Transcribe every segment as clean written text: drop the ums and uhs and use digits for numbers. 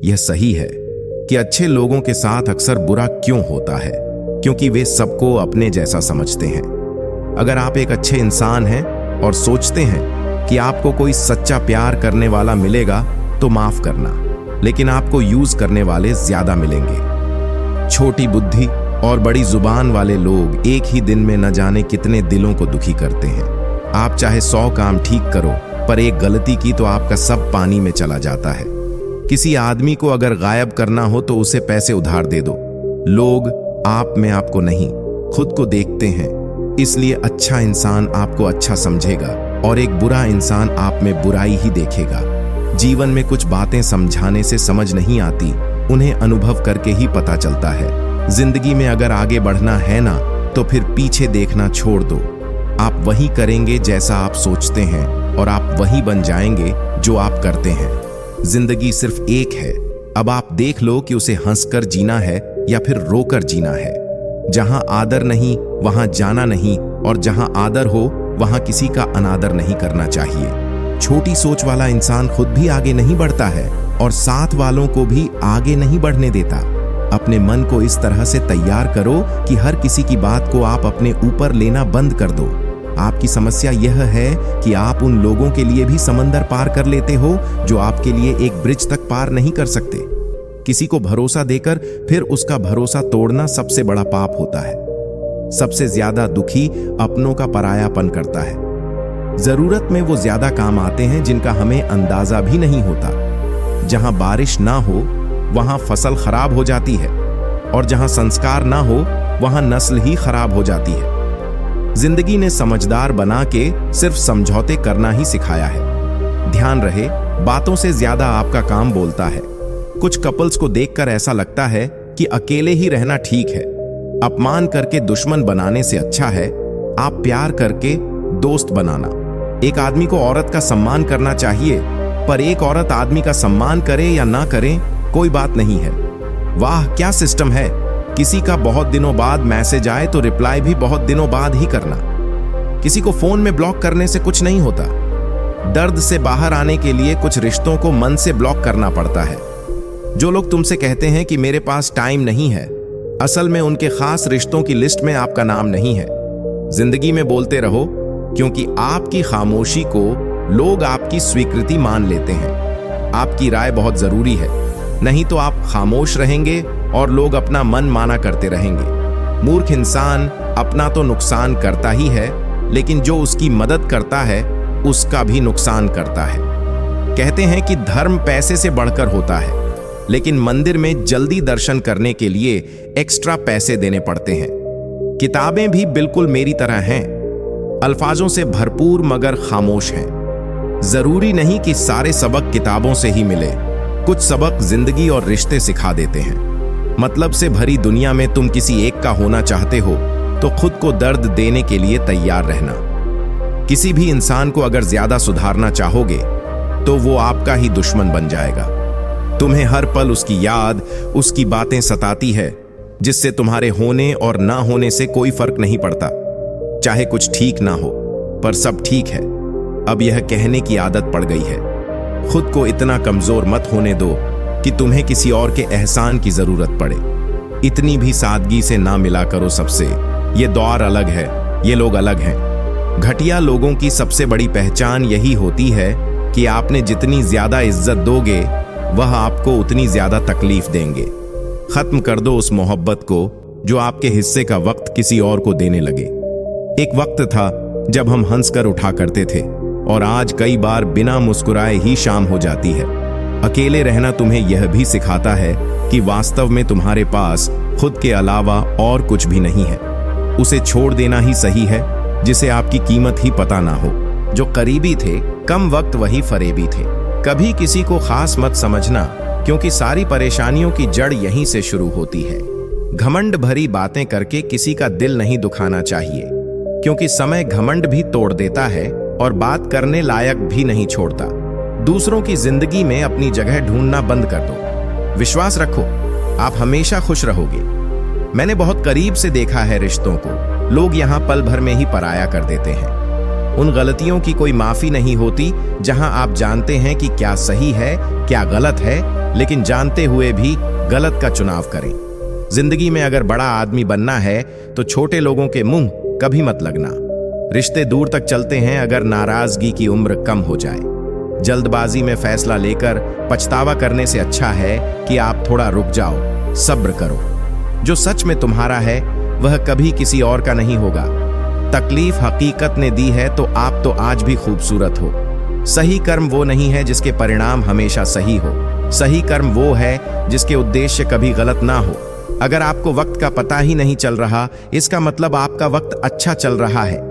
यह सही है कि अच्छे लोगों के साथ अक्सर बुरा क्यों होता है, क्योंकि वे सबको अपने जैसा समझते हैं। अगर आप एक अच्छे इंसान हैं और सोचते हैं कि आपको कोई सच्चा प्यार करने वाला मिलेगा तो माफ करना, लेकिन आपको यूज करने वाले ज्यादा मिलेंगे। छोटी बुद्धि और बड़ी जुबान वाले लोग एक ही दिन में न जाने कितने दिलों को दुखी करते हैं। आप चाहे 100 काम ठीक करो, पर एक गलती की तो आपका सब पानी में चला जाता है। किसी आदमी को अगर गायब करना हो तो उसे पैसे उधार दे दो। लोग आप में आपको नहीं, खुद को देखते हैं, इसलिए अच्छा इंसान आपको अच्छा समझेगा और एक बुरा इंसान आप में बुराई ही देखेगा। जीवन में कुछ बातें समझाने से समझ नहीं आती, उन्हें अनुभव करके ही पता चलता है। जिंदगी में अगर आगे बढ़ना है ना, तो फिर पीछे देखना छोड़ दो। आप वही करेंगे जैसा आप सोचते हैं और आप वही बन जाएंगे जो आप करते हैं। जिंदगी सिर्फ एक है, अब आप देख लो कि उसे हंसकर जीना है या फिर रोकर जीना है। जहां आदर नहीं वहां जाना नहीं, और जहां आदर हो वहां किसी का अनादर नहीं करना चाहिए। छोटी सोच वाला इंसान खुद भी आगे नहीं बढ़ता है और साथ वालों को भी आगे नहीं बढ़ने देता। अपने मन को इस तरह से तैयार करो कि हर किसी की बात को आप अपने ऊपर लेना बंद कर दो। आपकी समस्या यह है कि आप उन लोगों के लिए भी समंदर पार कर लेते हो जो आपके लिए एक ब्रिज तक पार नहीं कर सकते। किसी को भरोसा देकर फिर उसका भरोसा तोड़ना सबसे बड़ा पाप होता है। सबसे ज्यादा दुखी अपनों का परायापन करता है। जरूरत में वो ज्यादा काम आते हैं जिनका हमें अंदाजा भी नहीं होता। जहां बारिश ना हो वहां फसल खराब हो जाती है, और जहां संस्कार ना हो वहां नस्ल ही खराब हो जाती है। जिंदगी ने समझदार बना के सिर्फ समझौते करना ही सिखाया है। ध्यान रहे, बातों से ज्यादा आपका काम बोलता है। कुछ कपल्स को देखकर ऐसा लगता है कि अकेले ही रहना ठीक है। अपमान करके दुश्मन बनाने से अच्छा है आप प्यार करके दोस्त बनाना। एक आदमी को औरत का सम्मान करना चाहिए, पर एक औरत आदमी का सम्मान करे या ना करे कोई बात नहीं है। वाह क्या सिस्टम है, किसी का बहुत दिनों बाद मैसेज आए तो रिप्लाई भी बहुत दिनों बाद ही करना। किसी को फोन में ब्लॉक करने से कुछ नहीं होता। दर्द से बाहर आने के लिए कुछ रिश्तों को मन से ब्लॉक करना पड़ता है। जो लोग तुमसे कहते हैं कि मेरे पास टाइम नहीं है, असल में उनके खास रिश्तों की लिस्ट में आपका नाम नहीं है। जिंदगी में बोलते रहो, क्योंकि आपकी खामोशी को लोग आपकी स्वीकृति मान लेते हैं। आपकी राय बहुत जरूरी है, नहीं तो आप खामोश रहेंगे और लोग अपना मन माना करते रहेंगे। मूर्ख इंसान अपना तो नुकसान करता ही है, लेकिन जो उसकी मदद करता है उसका भी नुकसान करता है। कहते हैं कि धर्म पैसे से बढ़कर होता है, लेकिन मंदिर में जल्दी दर्शन करने के लिए एक्स्ट्रा पैसे देने पड़ते हैं। किताबें भी बिल्कुल मेरी तरह हैं, अल्फाजों से भरपूर मगर खामोश हैं। जरूरी नहीं कि सारे सबक किताबों से ही मिले, कुछ सबक जिंदगी और रिश्ते सिखा देते हैं। मतलब से भरी दुनिया में तुम किसी एक का होना चाहते हो तो खुद को दर्द देने के लिए तैयार रहना। किसी भी इंसान को अगर ज्यादा सुधारना चाहोगे तो वो आपका ही दुश्मन बन जाएगा। तुम्हें हर पल उसकी याद, उसकी बातें सताती है, जिससे तुम्हारे होने और ना होने से कोई फर्क नहीं पड़ता। चाहे कुछ ठीक ना हो, पर सब ठीक है। अब यह कहने की आदत पड़ गई है। खुद को इतना कमजोर मत होने दो कि तुम्हें किसी और के एहसान की जरूरत पड़े। इतनी भी सादगी से ना मिला करो सबसे। ये दौर अलग है, ये लोग अलग हैं। घटिया लोगों की सबसे बड़ी पहचान यही होती है कि आपने जितनी ज्यादा इज्जत दोगे वह आपको उतनी ज्यादा तकलीफ देंगे। खत्म कर दो उस मोहब्बत को जो आपके हिस्से का वक्त किसी और को देने लगे। एक वक्त था जब हम हंसकर उठा करते थे, और आज कई बार बिना मुस्कुराए ही शाम हो जाती है। अकेले रहना तुम्हें यह भी सिखाता है कि वास्तव में तुम्हारे पास खुद के अलावा और कुछ भी नहीं है। उसे छोड़ देना ही सही है जिसे आपकी कीमत ही पता ना हो। जो करीबी थे कम वक्त वही फरेबी थे। कभी किसी को खास मत समझना, क्योंकि सारी परेशानियों की जड़ यहीं से शुरू होती है। घमंड भरी बातें करके किसी का दिल नहीं दुखाना चाहिए, क्योंकि समय घमंड भी तोड़ देता है और बात करने लायक भी नहीं छोड़ता। दूसरों की जिंदगी में अपनी जगह ढूंढना बंद कर दो। विश्वास रखो, आप हमेशा खुश रहोगे। मैंने बहुत करीब से देखा है रिश्तों को, लोग यहां पल भर में ही पराया कर देते हैं। उन गलतियों की कोई माफी नहीं होती जहां आप जानते हैं कि क्या सही है क्या गलत है, लेकिन जानते हुए भी गलत का चुनाव करें। जिंदगी में अगर बड़ा आदमी बनना है तो छोटे लोगों के मुंह कभी मत लगना। रिश्ते दूर तक चलते हैं अगर नाराजगी की उम्र कम हो जाए। जल्दबाजी में फैसला लेकर पछतावा करने से अच्छा है कि आप थोड़ा रुक जाओ, सब्र करो। जो सच में तुम्हारा है वह कभी किसी और का नहीं होगा। तकलीफ हकीकत ने दी है तो आप तो आज भी खूबसूरत हो। सही कर्म वो नहीं है जिसके परिणाम हमेशा सही हो। सही कर्म वो है जिसके उद्देश्य कभी गलत ना हो। अगर आपको वक्त का पता ही नहीं चल रहा, इसका मतलब आपका वक्त अच्छा चल रहा है।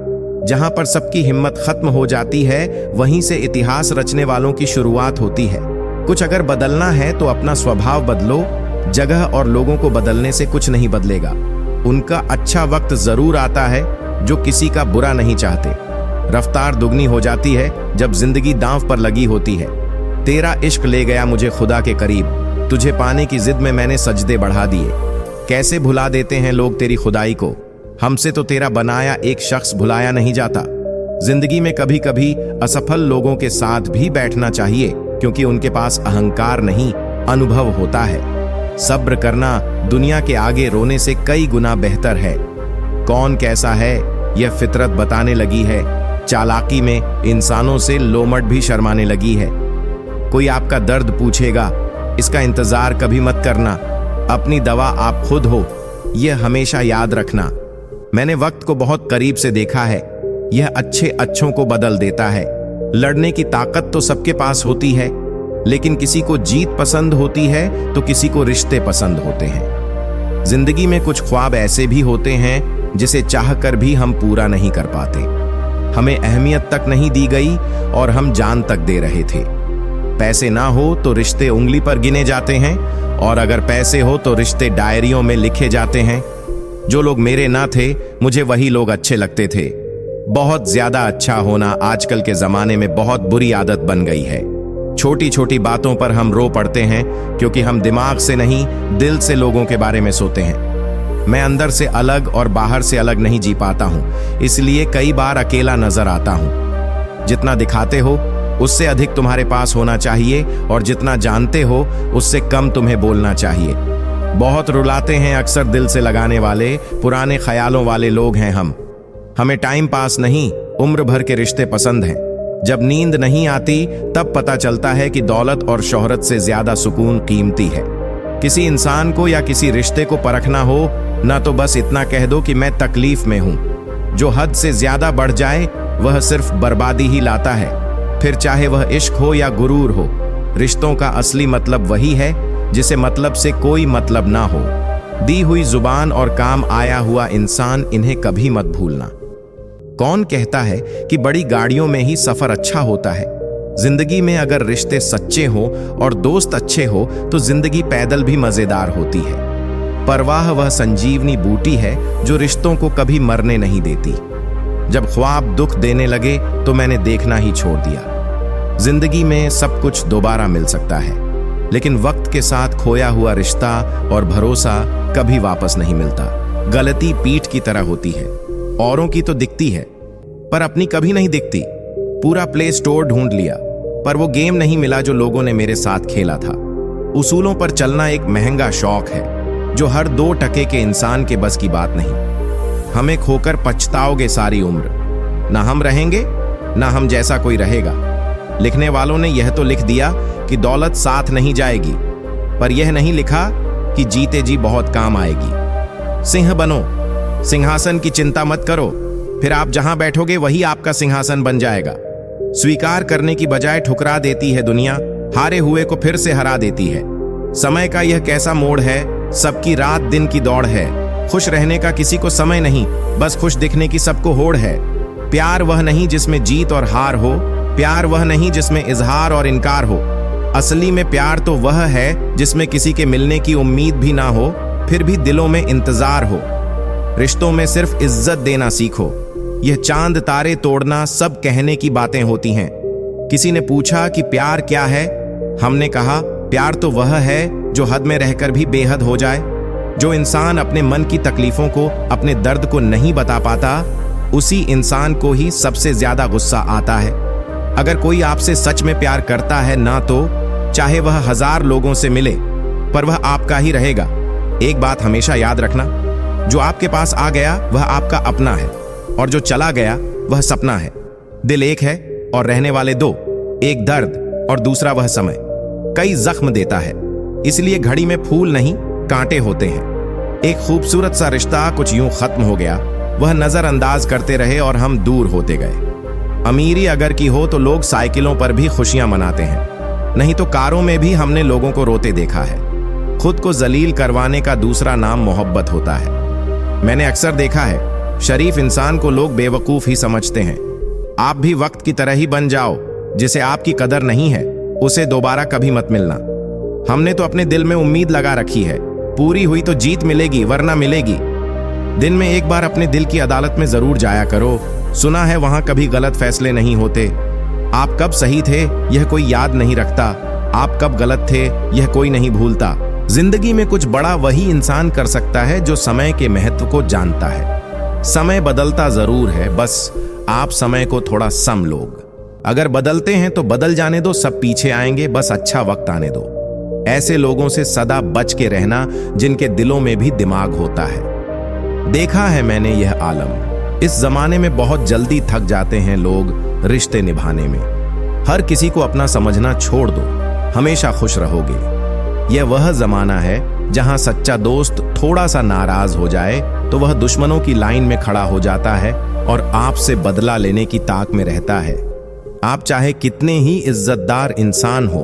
जहां पर सबकी हिम्मत खत्म हो जाती है, वहीं से इतिहास रचने वालों की शुरुआत होती है। कुछ अगर बदलना है तो अपना स्वभाव बदलो। जगह और लोगों को बदलने से कुछ नहीं बदलेगा। उनका अच्छा वक्त जरूर आता है जो किसी का बुरा नहीं चाहते। रफ्तार दुगनी हो जाती है जब जिंदगी दांव पर लगी होती है। तेरा इश्क ले गया मुझे खुदा के करीब, तुझे पाने की जिद में मैंने सजदे बढ़ा दिए। कैसे भुला देते हैं लोग तेरी खुदाई को, हमसे तो तेरा बनाया एक शख्स भुलाया नहीं जाता। जिंदगी में कभी कभी असफल लोगों के साथ भी बैठना चाहिए, क्योंकि उनके पास अहंकार नहीं, अनुभव होता है। सब्र करना दुनिया के आगे रोने से कई गुना बेहतर है। कौन कैसा है यह फितरत बताने लगी है। चालाकी में इंसानों से लोमड़ भी शर्माने लगी है। कोई आपका दर्द पूछेगा, इसका इंतजार कभी मत करना। अपनी दवा आप खुद हो, यह हमेशा याद रखना। मैंने वक्त को बहुत करीब से देखा है। यह अच्छे अच्छों को बदल देता है। लड़ने की ताकत तो सबके पास होती है, लेकिन किसी को जीत पसंद होती है तो किसी को रिश्ते पसंद होते हैं। जिंदगी में कुछ ख्वाब ऐसे भी होते हैं जिसे चाहकर भी हम पूरा नहीं कर पाते। हमें अहमियत तक नहीं दी गई और हम जान तक दे रहे थे। पैसे ना हो तो रिश्ते उंगली पर गिने जाते हैं, और अगर पैसे हो तो रिश्ते डायरियों में लिखे जाते हैं। जो लोग मेरे ना थे, मुझे वही लोग अच्छे लगते थे। बहुत ज्यादा अच्छा होना आजकल के जमाने में बहुत बुरी आदत बन गई है। छोटी छोटी बातों पर हम रो पड़ते हैं, क्योंकि हम दिमाग से नहीं दिल से लोगों के बारे में सोते हैं। मैं अंदर से अलग और बाहर से अलग नहीं जी पाता हूं, इसलिए कई बार अकेला नजर आता हूं। जितना दिखाते हो उससे अधिक तुम्हारे पास होना चाहिए, और जितना जानते हो उससे कम तुम्हें बोलना चाहिए। बहुत रुलाते हैं अक्सर दिल से लगाने वाले, पुराने ख्यालों वाले लोग हैं हम। हमें टाइम पास नहीं, उम्र भर के रिश्ते पसंद हैं। जब नींद नहीं आती तब पता चलता है कि दौलत और शोहरत से ज्यादा सुकून कीमती है। किसी इंसान को या किसी रिश्ते को परखना हो ना, तो बस इतना कह दो कि मैं तकलीफ में हूं। जो हद से ज्यादा बढ़ जाए वह सिर्फ बर्बादी ही लाता है, फिर चाहे वह इश्क हो या गुरूर हो। रिश्तों का असली मतलब वही है जिसे मतलब से कोई मतलब ना हो। दी हुई जुबान और काम आया हुआ इंसान, इन्हें कभी मत भूलना। कौन कहता है कि बड़ी गाड़ियों में ही सफर अच्छा होता है। जिंदगी में अगर रिश्ते सच्चे हो और दोस्त अच्छे हो तो जिंदगी पैदल भी मजेदार होती है। परवाह वह संजीवनी बूटी है जो रिश्तों को कभी मरने नहीं देती। जब ख्वाब दुख देने लगे तो मैंने देखना ही छोड़ दिया। जिंदगी में सब कुछ दोबारा मिल सकता है, लेकिन वक्त के साथ खोया हुआ रिश्ता और भरोसा कभी वापस नहीं मिलता। गलती पीठ की तरह होती है, औरों की तो दिखती है पर अपनी कभी नहीं दिखती। पूरा प्ले स्टोर ढूंढ लिया पर वो गेम नहीं मिला जो लोगों ने मेरे साथ खेला था। उसूलों पर चलना एक महंगा शौक है जो हर 2 टके के इंसान के बस की बात नहीं। हमें खोकर पछताओगे सारी उम्र। ना हम रहेंगे ना हम जैसा कोई रहेगा। लिखने वालों ने यह तो लिख दिया कि दौलत साथ नहीं जाएगी, पर यह नहीं लिखा कि जीते जी बहुत काम आएगी। सिंह बनो, सिंहासन की चिंता मत करो, फिर आप जहां बैठोगे वही आपका सिंहासन बन जाएगा। स्वीकार करने की बजाय ठुकरा देती है दुनिया, हारे हुए को फिर से हरा देती है। समय का यह कैसा मोड़ है, सबकी रात दिन की दौड़ है। खुश रहने का किसी को समय नहीं, बस खुश दिखने की सबको होड़ है। प्यार वह नहीं जिसमें जीत और हार हो, प्यार वह नहीं जिसमें इजहार और इनकार हो। असली में प्यार तो वह है जिसमें किसी के मिलने की उम्मीद भी ना हो, फिर भी दिलों में इंतजार हो। रिश्तों में सिर्फ इज्जत देना सीखो। यह चांद तारे तोड़ना सब कहने की बातें होती हैं। किसी ने पूछा कि प्यार क्या है, हमने कहा प्यार तो वह है जो हद में रहकर भी बेहद हो जाए। जो इंसान अपने मन की तकलीफों को, अपने दर्द को नहीं बता पाता, उसी इंसान को ही सबसे ज्यादा गुस्सा आता है। अगर कोई आपसे सच में प्यार करता है ना, तो चाहे वह 1000 लोगों से मिले, पर वह आपका ही रहेगा। एक बात हमेशा याद रखना, जो आपके पास आ गया वह आपका अपना है, और जो चला गया वह सपना है। दिल एक है और रहने वाले दो, एक दर्द और दूसरा वह समय। कई जख्म देता है, इसलिए घड़ी में फूल नहीं कांटे होते हैं। एक खूबसूरत सा रिश्ता कुछ यूं खत्म हो गया, वह नजरअंदाज करते रहे और हम दूर होते गए। अमीरी अगर की हो तो लोग साइकिलों पर भी खुशियां मनाते हैं, नहीं तो कारों में भी हमने लोगों को रोते देखा है। खुद को जलील करवाने का दूसरा नाम मोहब्बत होता है। मैंने अक्सर देखा है, शरीफ इंसान को लोग बेवकूफ ही समझते हैं। आप भी वक्त की तरह ही बन जाओ, जिसे आपकी कदर नहीं है उसे दोबारा कभी मत मिलना। हमने तो अपने दिल में उम्मीद लगा रखी है, पूरी हुई तो जीत मिलेगी वरना मिलेगी। दिन में एक बार अपने दिल की अदालत में जरूर जाया करो, सुना है वहां कभी गलत फैसले नहीं होते। आप कब सही थे यह कोई याद नहीं रखता, आप कब गलत थे यह कोई नहीं भूलता। जिंदगी में कुछ बड़ा वही इंसान कर सकता है जो समय के महत्व को जानता है। समय बदलता जरूर है, बस आप समय को थोड़ा सम लोग। अगर बदलते हैं तो बदल जाने दो, सब पीछे आएंगे, बस अच्छा वक्त आने दो। ऐसे लोगों से सदा बच के रहना जिनके दिलों में भी दिमाग होता है। देखा है मैंने यह आलम, इस जमाने में बहुत जल्दी थक जाते हैं लोग रिश्ते निभाने में। हर किसी को अपना समझना छोड़ दो, हमेशा खुश रहोगे। यह वह जमाना है जहां सच्चा दोस्त थोड़ा सा नाराज हो जाए तो वह दुश्मनों की लाइन में खड़ा हो जाता है और आपसे बदला लेने की ताक में रहता है। आप चाहे कितने ही इज्जतदार इंसान हो,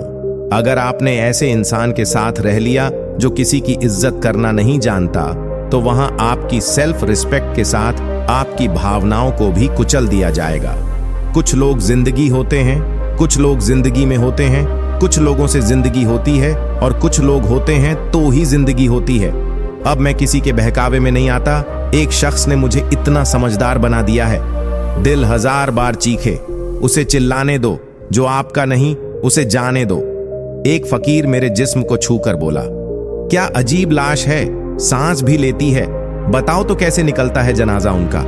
अगर आपने ऐसे इंसान के साथ रह लिया जो किसी की इज्जत करना नहीं जानता, तो वहां आपकी सेल्फ रिस्पेक्ट के साथ आपकी भावनाओं को भी कुचल दिया जाएगा। कुछ लोग जिंदगी होते हैं, कुछ लोग जिंदगी में होते हैं, कुछ लोगों से जिंदगी होती है और कुछ लोग होते हैं तो ही जिंदगी होती है। अब मैं किसी के बहकावे में नहीं आता, एक शख्स ने मुझे इतना समझदार बना दिया है। दिल 1000 बार चीखे, उसे चिल्लाने दो, जो आपका नहीं उसे जाने दो। एक फकीर मेरे जिस्म को छू कर बोला, क्या अजीब लाश है, सांस भी लेती है, बताओ तो कैसे निकलता है जनाजा उनका।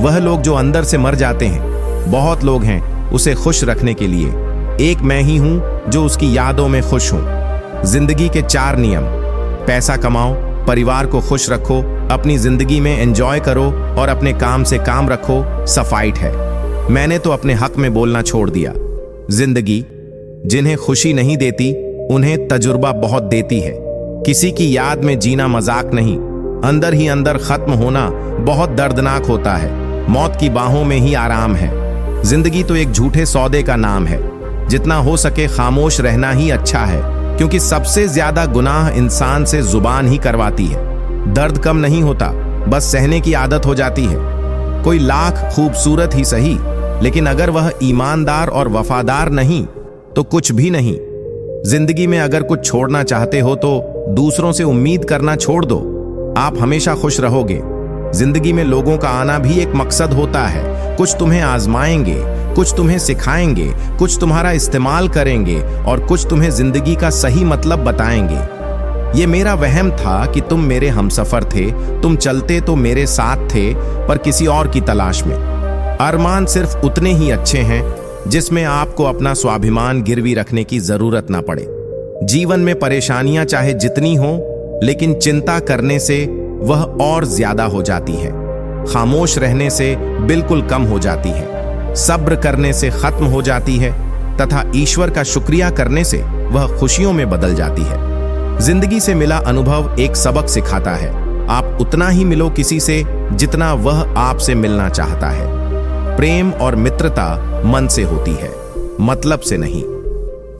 वह लोग जो अंदर से मर जाते हैं, बहुत लोग हैं उसे खुश रखने के लिए, एक मैं ही हूं जो उसकी यादों में खुश हूं। जिंदगी के 4 नियम, पैसा कमाओ, परिवार को खुश रखो, अपनी जिंदगी में एंजॉय करो और अपने काम से काम रखो, सफाइट है। मैंने तो अपने हक में बोलना छोड़ दिया। जिंदगी जिन्हें खुशी नहीं देती उन्हें तजुर्बा बहुत देती है। किसी की याद में जीना मजाक नहीं, अंदर ही अंदर खत्म होना बहुत दर्दनाक होता है। मौत की बाहों में ही आराम है। जिंदगी तो एक झूठे सौदे का नाम है। जितना हो सके खामोश रहना ही अच्छा है, क्योंकि सबसे ज्यादा गुनाह इंसान से जुबान ही करवाती है। दर्द कम नहीं होता, बस सहने की आदत हो जाती है। कोई लाख खूबसूरत ही सही, लेकिन अगर वह ईमानदार और वफादार नहीं तो कुछ भी नहीं। जिंदगी में अगर कुछ छोड़ना चाहते हो तो दूसरों से उम्मीद करना छोड़ दो, आप हमेशा खुश रहोगे। जिंदगी में लोगों का आना भी एक मकसद होता है। कुछ तुम्हें आजमाएंगे, कुछ तुम्हें सिखाएंगे, कुछ तुम्हारा इस्तेमाल करेंगे और कुछ तुम्हें जिंदगी का सही मतलब बताएंगे। ये मेरा वहम था कि तुम मेरे हमसफर थे, तुम चलते तो मेरे साथ थे, पर किसी और की तलाश में। अरमान सिर्फ उतने ही अच्छे हैं जिसमें आपको अपना स्वाभिमान गिरवी रखने की जरूरत ना पड़े। जीवन में परेशानियां चाहे जितनी हो, लेकिन चिंता करने से वह और ज्यादा हो जाती है। खामोश रहने से बिल्कुल कम हो जाती है। सब्र करने से खत्म हो जाती है तथा ईश्वर का शुक्रिया करने से वह खुशियों में बदल जाती है। जिंदगी से मिला अनुभव एक सबक सिखाता है। आप उतना ही मिलो किसी से जितना वह आपसे मिलना चाहता है। प्रेम और मित्रता मन से होती है, मतलब से नहीं।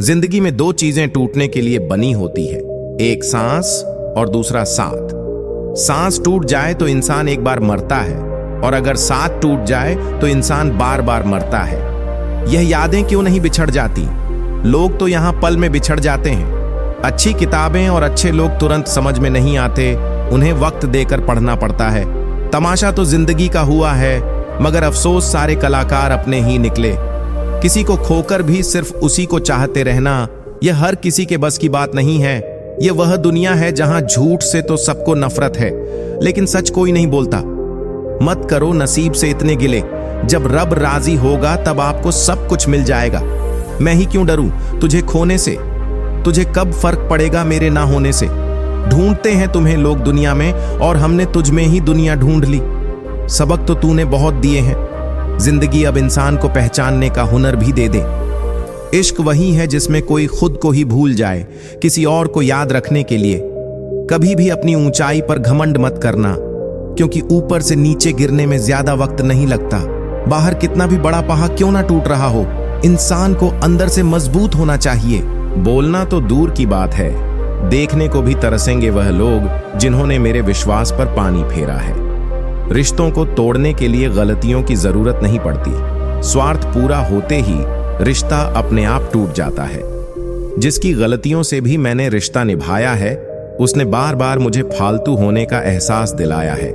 जिंदगी में 2 चीजें टूटने के लिए बनी होती है, एक सांस और दूसरा साथ। सांस टूट जाए तो इंसान एक बार मरता है, और अगर साथ टूट जाए तो इंसान बार बार मरता है। यह यादें क्यों नहीं बिछड़ जाती? लोग तो यहां पल में बिछड़ जाते हैं। अच्छी किताबें और अच्छे लोग तुरंत समझ में नहीं आते, उन्हें वक्त देकर पढ़ना पड़ता है। तमाशा तो जिंदगी का हुआ है, मगर अफसोस सारे कलाकार अपने ही निकले। किसी को खोकर भी सिर्फ उसी को चाहते रहना, यह हर किसी के बस की बात नहीं है। यह वह दुनिया है जहां झूठ से तो सबको नफरत है, लेकिन सच कोई नहीं बोलता। मत करो नसीब से इतने गिले, जब रब राजी होगा तब आपको सब कुछ मिल जाएगा। मैं ही क्यों डरूं तुझे खोने से? तुझे कब फर्क पड़ेगा मेरे ना होने से? ढूंढते हैं तुम्हें लोग दुनिया में और हमने तुझ में ही दुनिया ढूंढ ली। सबक तो तूने बहुत दिए हैं, जिंदगी अब इंसान को पहचानने का हुनर भी दे दे। इश्क वही है जिसमें कोई खुद को ही भूल जाए किसी और को याद रखने के लिए। कभी भी अपनी ऊंचाई पर घमंड मत करना, क्योंकि ऊपर से नीचे गिरने में ज्यादा वक्त नहीं लगता। बाहर कितना भी बड़ा पहाड़ क्यों ना टूट रहा हो, इंसान को अंदर से मजबूत होना चाहिए। बोलना तो दूर की बात है, देखने को भी तरसेंगे वह लोग जिन्होंने मेरे विश्वास पर पानी फेरा है। रिश्तों को तोड़ने के लिए गलतियों की जरूरत नहीं पड़ती, स्वार्थ पूरा होते ही रिश्ता अपने आप टूट जाता है। जिसकी गलतियों से भी मैंने रिश्ता निभाया है, उसने बार बार मुझे फालतू होने का एहसास दिलाया है।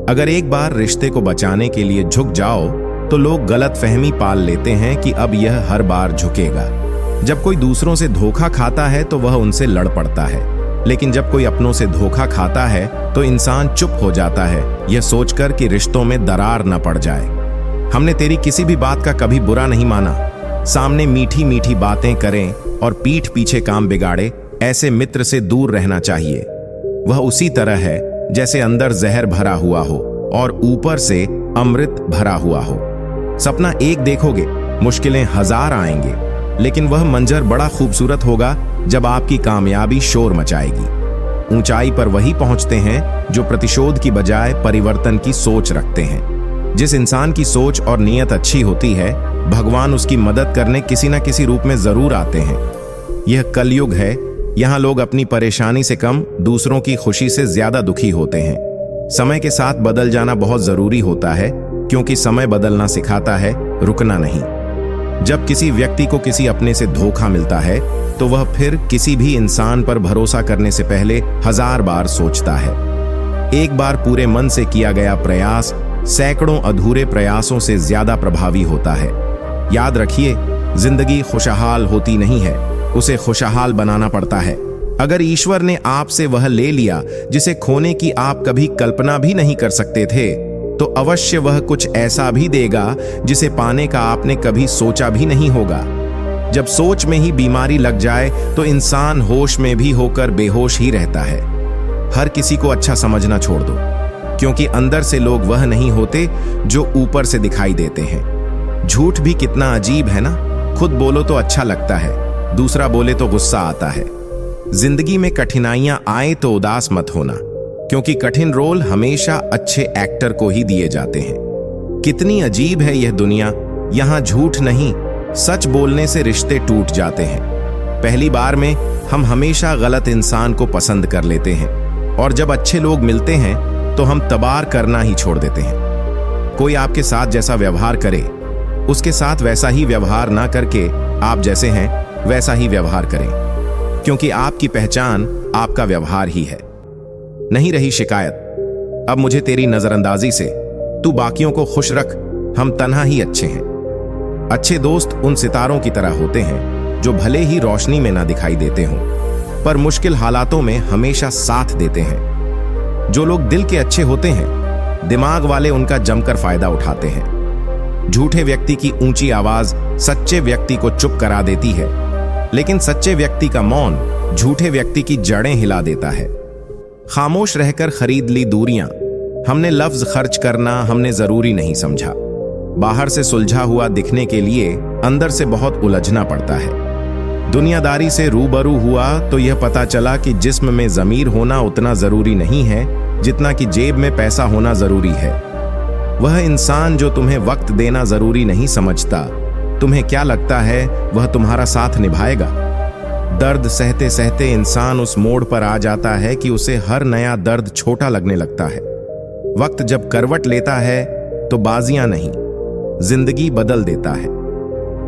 अगर एक बार रिश्ते को बचाने के लिए झुक जाओ तो लोग गलत फहमी पाल लेते हैं कि अब यह हर बार झुकेगा। जब कोई दूसरों से धोखा खाता है तो वह उनसे लड़ पड़ता है, लेकिन जब कोई अपनों से धोखा खाता है तो इंसान चुप हो जाता है, यह सोचकर कि रिश्तों में दरार न पड़ जाए। हमने तेरी किसी भी बात का कभी बुरा नहीं माना। सामने मीठी मीठी बातें करें और पीठ पीछे काम बिगाड़े, ऐसे मित्र से दूर रहना चाहिए। वह उसी तरह है जैसे अंदर जहर भरा हुआ हो और ऊपर से अमृत भरा हुआ हो। सपना एक देखोगे, मुश्किलें हजार आएंगे, लेकिन वह मंजर बड़ा खूबसूरत होगा जब आपकी कामयाबी शोर मचाएगी। ऊंचाई पर वही पहुंचते हैं जो प्रतिशोध की बजाय परिवर्तन की सोच रखते हैं। जिस इंसान की सोच और नीयत अच्छी होती है, भगवान उसकी मदद करने किसी न किसी रूप में जरूर आते हैं। यह कलयुग है, यहाँ लोग अपनी परेशानी से कम दूसरों की खुशी से ज्यादा दुखी होते हैं। समय के साथ बदल जाना बहुत जरूरी होता है, क्योंकि समय बदलना सिखाता है, रुकना नहीं। जब किसी व्यक्ति को किसी अपने से धोखा मिलता है तो वह फिर किसी भी इंसान पर भरोसा करने से पहले 1000 बार सोचता है। एक बार पूरे मन से किया गया प्रयास सैकड़ों अधूरे प्रयासों से ज्यादा प्रभावी होता है। याद रखिए, जिंदगी खुशहाल होती नहीं है, उसे खुशहाल बनाना पड़ता है। अगर ईश्वर ने आपसे वह ले लिया जिसे खोने की आप कभी कल्पना भी नहीं कर सकते थे, तो अवश्य वह कुछ ऐसा भी देगा जिसे पाने का आपने कभी सोचा भी नहीं होगा। जब सोच में ही बीमारी लग जाए तो इंसान होश में भी होकर बेहोश ही रहता है। हर किसी को अच्छा समझना छोड़ दो, क्योंकि अंदर से लोग वह नहीं होते जो ऊपर से दिखाई देते हैं। झूठ भी कितना अजीब है ना, खुद बोलो तो अच्छा लगता है, दूसरा बोले तो गुस्सा आता है। जिंदगी में कठिनाइयां आए तो उदास मत होना, क्योंकि कठिन रोल हमेशा अच्छे एक्टर को ही दिए जाते हैं। कितनी अजीब है यह दुनिया, यहाँ झूठ नहीं, सच बोलने से रिश्ते टूट जाते हैं। पहली बार में हम हमेशा गलत इंसान को पसंद कर लेते हैं, और जब अच्छे लोग मिलते हैं तो हम तबार करना ही छोड़ देते हैं। कोई आपके साथ जैसा व्यवहार करे, उसके साथ वैसा ही व्यवहार ना करके आप जैसे हैं वैसा ही व्यवहार करें, क्योंकि आपकी पहचान आपका व्यवहार ही है। नहीं रही शिकायत, अब मुझे तेरी नजरअंदाजी से, तू बाकियों को खुश रख, हम तन्हा ही अच्छे हैं। अच्छे दोस्त उन सितारों की तरह होते हैं जो भले ही रोशनी में ना दिखाई देते हों, पर मुश्किल हालातों में हमेशा साथ देते हैं। जो लोग दिल के अच्छे होते हैं, दिमाग वाले उनका जमकर फायदा उठाते हैं। झूठे व्यक्ति की ऊंची आवाज सच्चे व्यक्ति को चुप करा देती है, लेकिन सच्चे व्यक्ति का मौन झूठे व्यक्ति की जड़ें हिला देता है। खामोश रहकर खरीद ली दूरियां, हमने लफ्ज खर्च करना हमने जरूरी नहीं समझा। बाहर से सुलझा हुआ दिखने के लिए अंदर से बहुत उलझना पड़ता है। दुनियादारी से रूबरू हुआ तो यह पता चला कि जिस्म में ज़मीर होना उतना ज़रूरी नहीं है जितना कि जेब में पैसा होना ज़रूरी है। वह इंसान जो तुम्हें वक्त देना ज़रूरी नहीं समझता, तुम्हें क्या लगता है वह तुम्हारा साथ निभाएगा? दर्द सहते सहते इंसान उस मोड़ पर आ जाता है कि उसे हर नया दर्द छोटा लगने लगता है। वक्त जब करवट लेता है तो बाजियां नहीं, जिंदगी बदल देता है।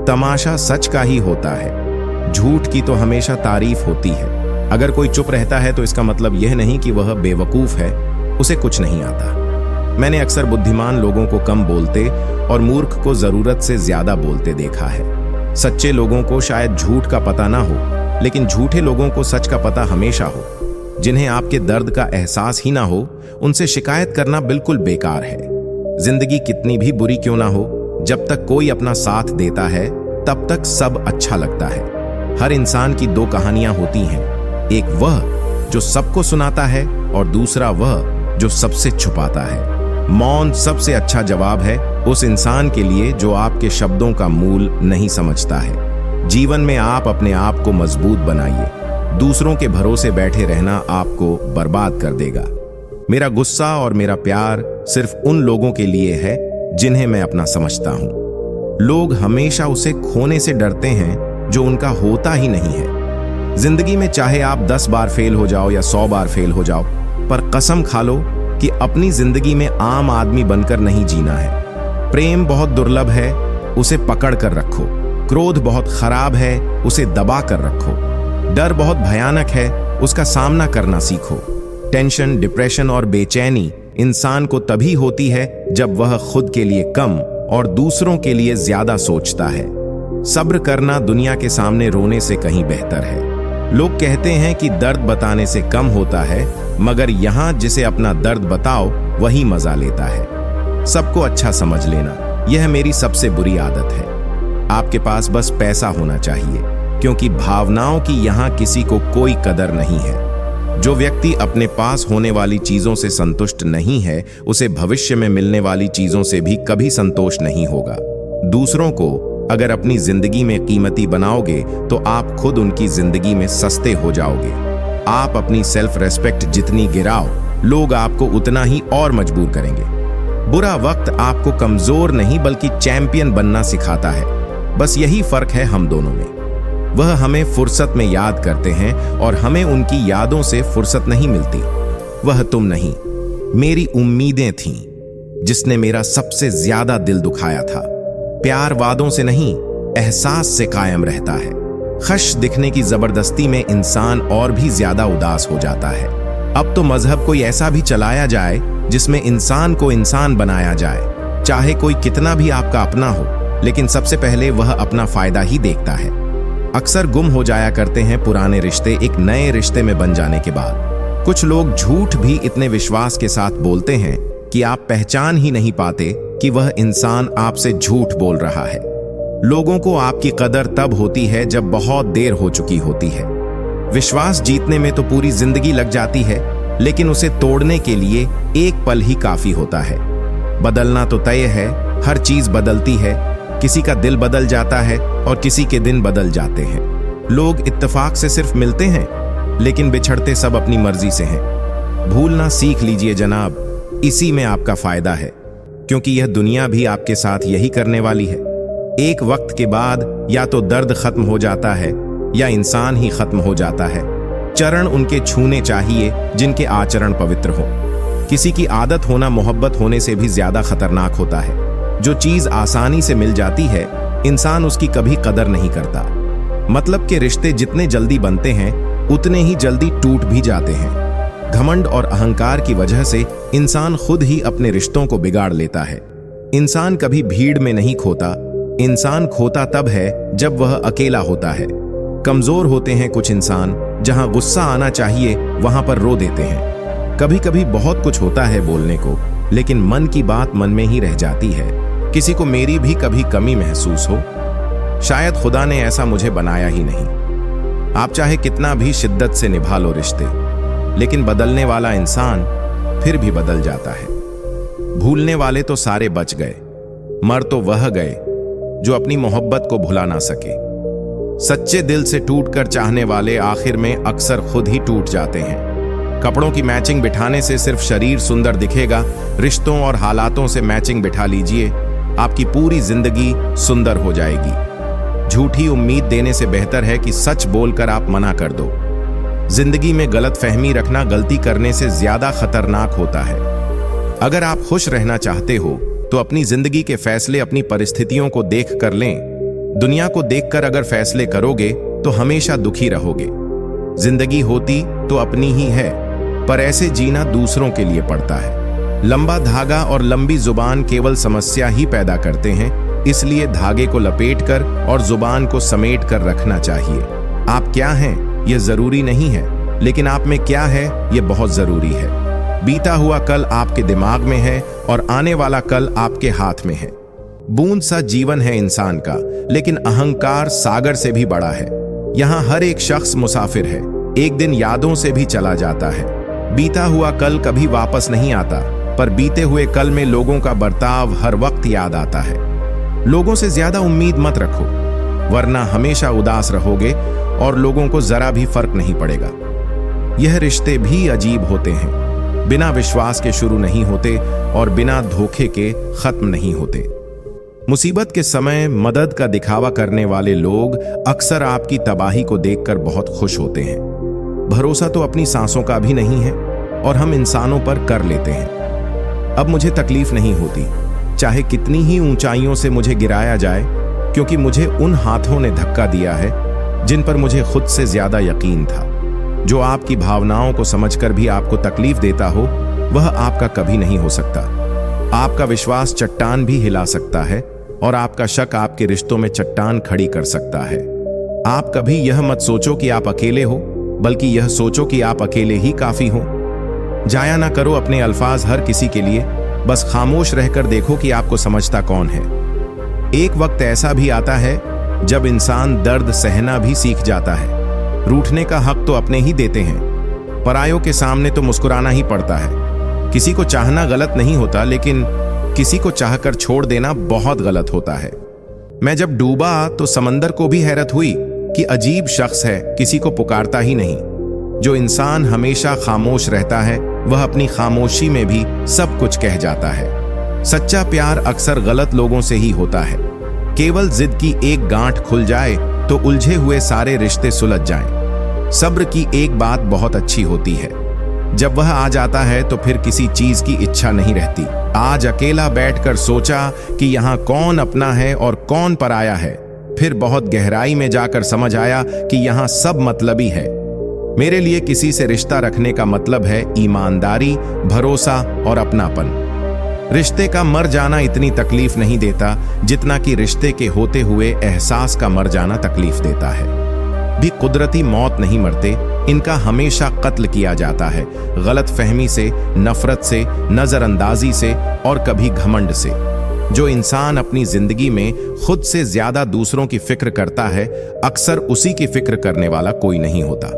तमाशा सच का ही होता है, झूठ की तो हमेशा तारीफ होती है। अगर कोई चुप रहता है तो इसका मतलब यह नहीं कि वह बेवकूफ है, उसे कुछ नहीं आता। मैंने अक्सर बुद्धिमान लोगों को कम बोलते और मूर्ख को जरूरत से ज्यादा बोलते देखा है। सच्चे लोगों को शायद झूठ का पता ना हो, लेकिन झूठे लोगों को सच का पता हमेशा हो। जिन्हें आपके दर्द का एहसास ही ना हो, उनसे शिकायत करना बिल्कुल बेकार है। जिंदगी कितनी भी बुरी क्यों ना हो, जब तक कोई अपना साथ देता है तब तक सब अच्छा लगता है। हर इंसान की दो कहानियां होती हैं, एक वह जो सबको सुनाता है और दूसरा वह जो सबसे छुपाता है। मौन सबसे अच्छा जवाब है उस इंसान के लिए जो आपके शब्दों का मूल नहीं समझता है। जीवन में आप अपने आप को मजबूत बनाइए, दूसरों के भरोसे बैठे रहना आपको बर्बाद कर देगा। मेरा गुस्सा और मेरा प्यार सिर्फ उन लोगों के लिए है जिन्हें मैं अपना समझता हूं। लोग हमेशा उसे खोने से डरते हैं जो उनका होता ही नहीं है। जिंदगी में चाहे आप 10 बार फेल हो जाओ या 100 बार फेल हो जाओ, पर कसम खा लो कि अपनी जिंदगी में आम आदमी बनकर नहीं जीना है। प्रेम बहुत दुर्लभ है, उसे पकड़ कर रखो। क्रोध बहुत खराब है, उसे दबा कर रखो। डर बहुत भयानक है, उसका सामना करना सीखो। टेंशन, डिप्रेशन और बेचैनी इंसान को तभी होती है जब वह खुद के लिए कम और दूसरों के लिए ज्यादा सोचता है। सब्र करना दुनिया के सामने रोने से कहीं बेहतर है। लोग कहते हैं कि दर्द बताने से कम होता है, मगर यहां जिसे अपना दर्द बताओ वही मजा लेता है। सबको अच्छा समझ लेना, यह मेरी सबसे बुरी आदत है। आपके पास बस पैसा होना चाहिए, क्योंकि भावनाओं की यहां किसी को कोई कदर नहीं है। जो व्यक्ति अपने पास होने वाली चीजों से संतुष्ट नहीं है, उसे भविष्य में मिलने वाली चीजों से भी कभी संतोष नहीं होगा। दूसरों को अगर अपनी जिंदगी में कीमती बनाओगे तो आप खुद उनकी जिंदगी में सस्ते हो जाओगे। आप अपनी सेल्फ रेस्पेक्ट जितनी गिराओ, लोग आपको उतना ही और मजबूर करेंगे। बुरा वक्त आपको कमजोर नहीं बल्कि चैंपियन बनना सिखाता है। बस यही फर्क है हम दोनों में। वह हमें फुर्सत में याद करते हैं और हमें उनकी यादों से फुर्सत नहीं मिलती। वह तुम नहीं, मेरी उम्मीदें थीं, जिसने मेरा सबसे ज्यादा दिल दुखाया था। प्यार वादों से नहीं, एहसास से कायम रहता है। खश दिखने की जबरदस्ती में इंसान और भी ज्यादा उदास हो जाता है। अब तो मजहब कोई ऐसा भी चलाया जाए जिसमें इंसान को इंसान बनाया जाए। चाहे कोई कितना भी आपका अपना हो, लेकिन सबसे पहले वह अपना फायदा ही देखता है। अक्सर गुम हो जाया करते हैं पुराने रिश्ते एक नए रिश्ते में बन जाने के बाद। कुछ लोग झूठ भी इतने विश्वास के साथ बोलते हैं कि आप पहचान ही नहीं पाते कि वह इंसान आपसे झूठ बोल रहा है। लोगों को आपकी कदर तब होती है जब बहुत देर हो चुकी होती है। विश्वास जीतने में तो पूरी जिंदगी लग जाती है, लेकिन उसे तोड़ने के लिए एक पल ही काफी होता है। बदलना तो तय है, हर चीज बदलती है। किसी का दिल बदल जाता है और किसी के दिन बदल जाते हैं। लोग इत्तेफाक से सिर्फ मिलते हैं, लेकिन बिछड़ते सब अपनी मर्जी से हैं। भूलना सीख लीजिए जनाब, इसी में आपका फायदा है, क्योंकि यह दुनिया भी आपके साथ यही करने वाली है। एक वक्त के बाद या तो दर्द खत्म हो जाता है या इंसान ही खत्म हो जाता है। चरण उनके छूने चाहिए जिनके आचरण पवित्र हो। किसी की आदत होना मोहब्बत होने से भी ज्यादा खतरनाक होता है। जो चीज आसानी से मिल जाती है, इंसान उसकी कभी कदर नहीं करता। मतलब के रिश्ते जितने जल्दी बनते हैं, उतने ही जल्दी टूट भी जाते हैं। घमंड और अहंकार की वजह से इंसान खुद ही अपने रिश्तों को बिगाड़ लेता है। इंसान कभी भीड़ में नहीं खोता, इंसान खोता तब है जब वह अकेला होता है। कमजोर होते हैं कुछ इंसान, जहां गुस्सा आना चाहिए वहां पर रो देते हैं। कभी कभी बहुत कुछ होता है बोलने को, लेकिन मन की बात मन में ही रह जाती है। किसी को मेरी भी कभी कमी महसूस हो, शायद खुदा ने ऐसा मुझे बनाया ही नहीं। आप चाहे कितना भी शिद्दत से निभा लो रिश्ते, लेकिन बदलने वाला इंसान फिर भी बदल जाता है। भूलने वाले तो सारे बच गए, मर तो वह गए जो अपनी मोहब्बत को भुला ना सके। सच्चे दिल से टूटकर चाहने वाले आखिर में अक्सर खुद ही टूट जाते हैं। कपड़ों की मैचिंग बिठाने से सिर्फ शरीर सुंदर दिखेगा, रिश्तों और हालातों से मैचिंग बिठा लीजिए, आपकी पूरी जिंदगी सुंदर हो जाएगी। झूठी उम्मीद देने से बेहतर है कि सच बोलकर आप मना कर दो। जिंदगी में गलत फहमी रखना गलती करने से ज्यादा खतरनाक होता है। अगर आप खुश रहना चाहते हो तो अपनी जिंदगी के फैसले अपनी परिस्थितियों को देख कर लें। दुनिया को देखकर अगर फैसले करोगे तो हमेशा दुखी रहोगे। जिंदगी होती तो अपनी ही है, पर ऐसे जीना दूसरों के लिए पड़ता है। लंबा धागा और लंबी जुबान केवल समस्या ही पैदा करते हैं, इसलिए धागे को लपेटकर और जुबान को समेट कर रखना चाहिए। आप क्या हैं यह जरूरी नहीं है, लेकिन आप में क्या है यह बहुत जरूरी है। बीता हुआ कल आपके दिमाग में है और आने वाला कल आपके हाथ में है। बूंद सा जीवन है इंसान का, लेकिन अहंकार सागर से भी बड़ा है। यहाँ हर एक शख्स मुसाफिर है, एक दिन यादों से भी चला जाता है। बीता हुआ कल कभी वापस नहीं आता, पर बीते हुए कल में लोगों का बर्ताव हर वक्त याद आता है। लोगों से ज्यादा उम्मीद मत रखो, वरना हमेशा उदास रहोगे और लोगों को जरा भी फर्क नहीं पड़ेगा। यह रिश्ते भी अजीब होते हैं, बिना विश्वास के शुरू नहीं होते और बिना धोखे के खत्म नहीं होते। मुसीबत के समय मदद का दिखावा करने वाले लोग अक्सर आपकी तबाही को देखकर बहुत खुश होते हैं। भरोसा तो अपनी सांसों का भी नहीं है और हम इंसानों पर कर लेते हैं। अब मुझे तकलीफ नहीं होती, चाहे कितनी ही ऊंचाइयों से मुझे गिराया जाए, क्योंकि मुझे उन हाथों ने धक्का दिया है जिन पर मुझे खुद से ज्यादा यकीन था। जो आपकी भावनाओं को समझकर भी आपको तकलीफ देता हो, वह आपका कभी नहीं हो सकता। आपका विश्वास चट्टान भी हिला सकता है और आपका शक आपके रिश्तों में चट्टान खड़ी कर सकता है। आप कभी यह मत सोचो कि आप अकेले हो, बल्कि यह सोचो कि आप अकेले ही काफी हो। जाया ना करो अपने अल्फाज हर किसी के लिए, बस खामोश रहकर देखो कि आपको समझता कौन है। एक वक्त ऐसा भी आता है जब इंसान दर्द सहना भी सीख जाता है। रूठने का हक तो अपने ही देते हैं, परायों के सामने तो मुस्कुराना ही पड़ता है। किसी को चाहना गलत नहीं होता, लेकिन किसी को चाहकर छोड़ देना बहुत गलत होता है। मैं जब डूबा तो समंदर को भी हैरत हुई कि अजीब शख्स है, किसी को पुकारता ही नहीं। जो इंसान हमेशा खामोश रहता है, वह अपनी खामोशी में भी सब कुछ कह जाता है। सच्चा प्यार अक्सर गलत लोगों से ही होता है। केवल जिद की एक गांठ खुल जाए तो उलझे हुए सारे रिश्ते सुलझ जाएं। सब्र की एक बात बहुत अच्छी होती है, जब वह आ जाता है तो फिर किसी चीज की इच्छा नहीं रहती। आज अकेला बैठकर सोचा कि यहाँ कौन अपना है और कौन पराया है, फिर बहुत गहराई में जाकर समझ आया कि यहाँ सब मतलबी है। मेरे लिए किसी से रिश्ता रखने का मतलब है ईमानदारी, भरोसा और अपनापन। रिश्ते का मर जाना इतनी तकलीफ नहीं देता जितना कि रिश्ते के होते हुए एहसास का मर जाना तकलीफ देता है। भी कुदरती मौत नहीं मरते, इनका हमेशा कत्ल किया जाता है, गलत फहमी से, नफरत से, नजरअंदाजी से और कभी घमंड से। जो इंसान अपनी जिंदगी में खुद से ज्यादा दूसरों की फिक्र करता है, अक्सर उसी की फिक्र करने वाला कोई नहीं होता।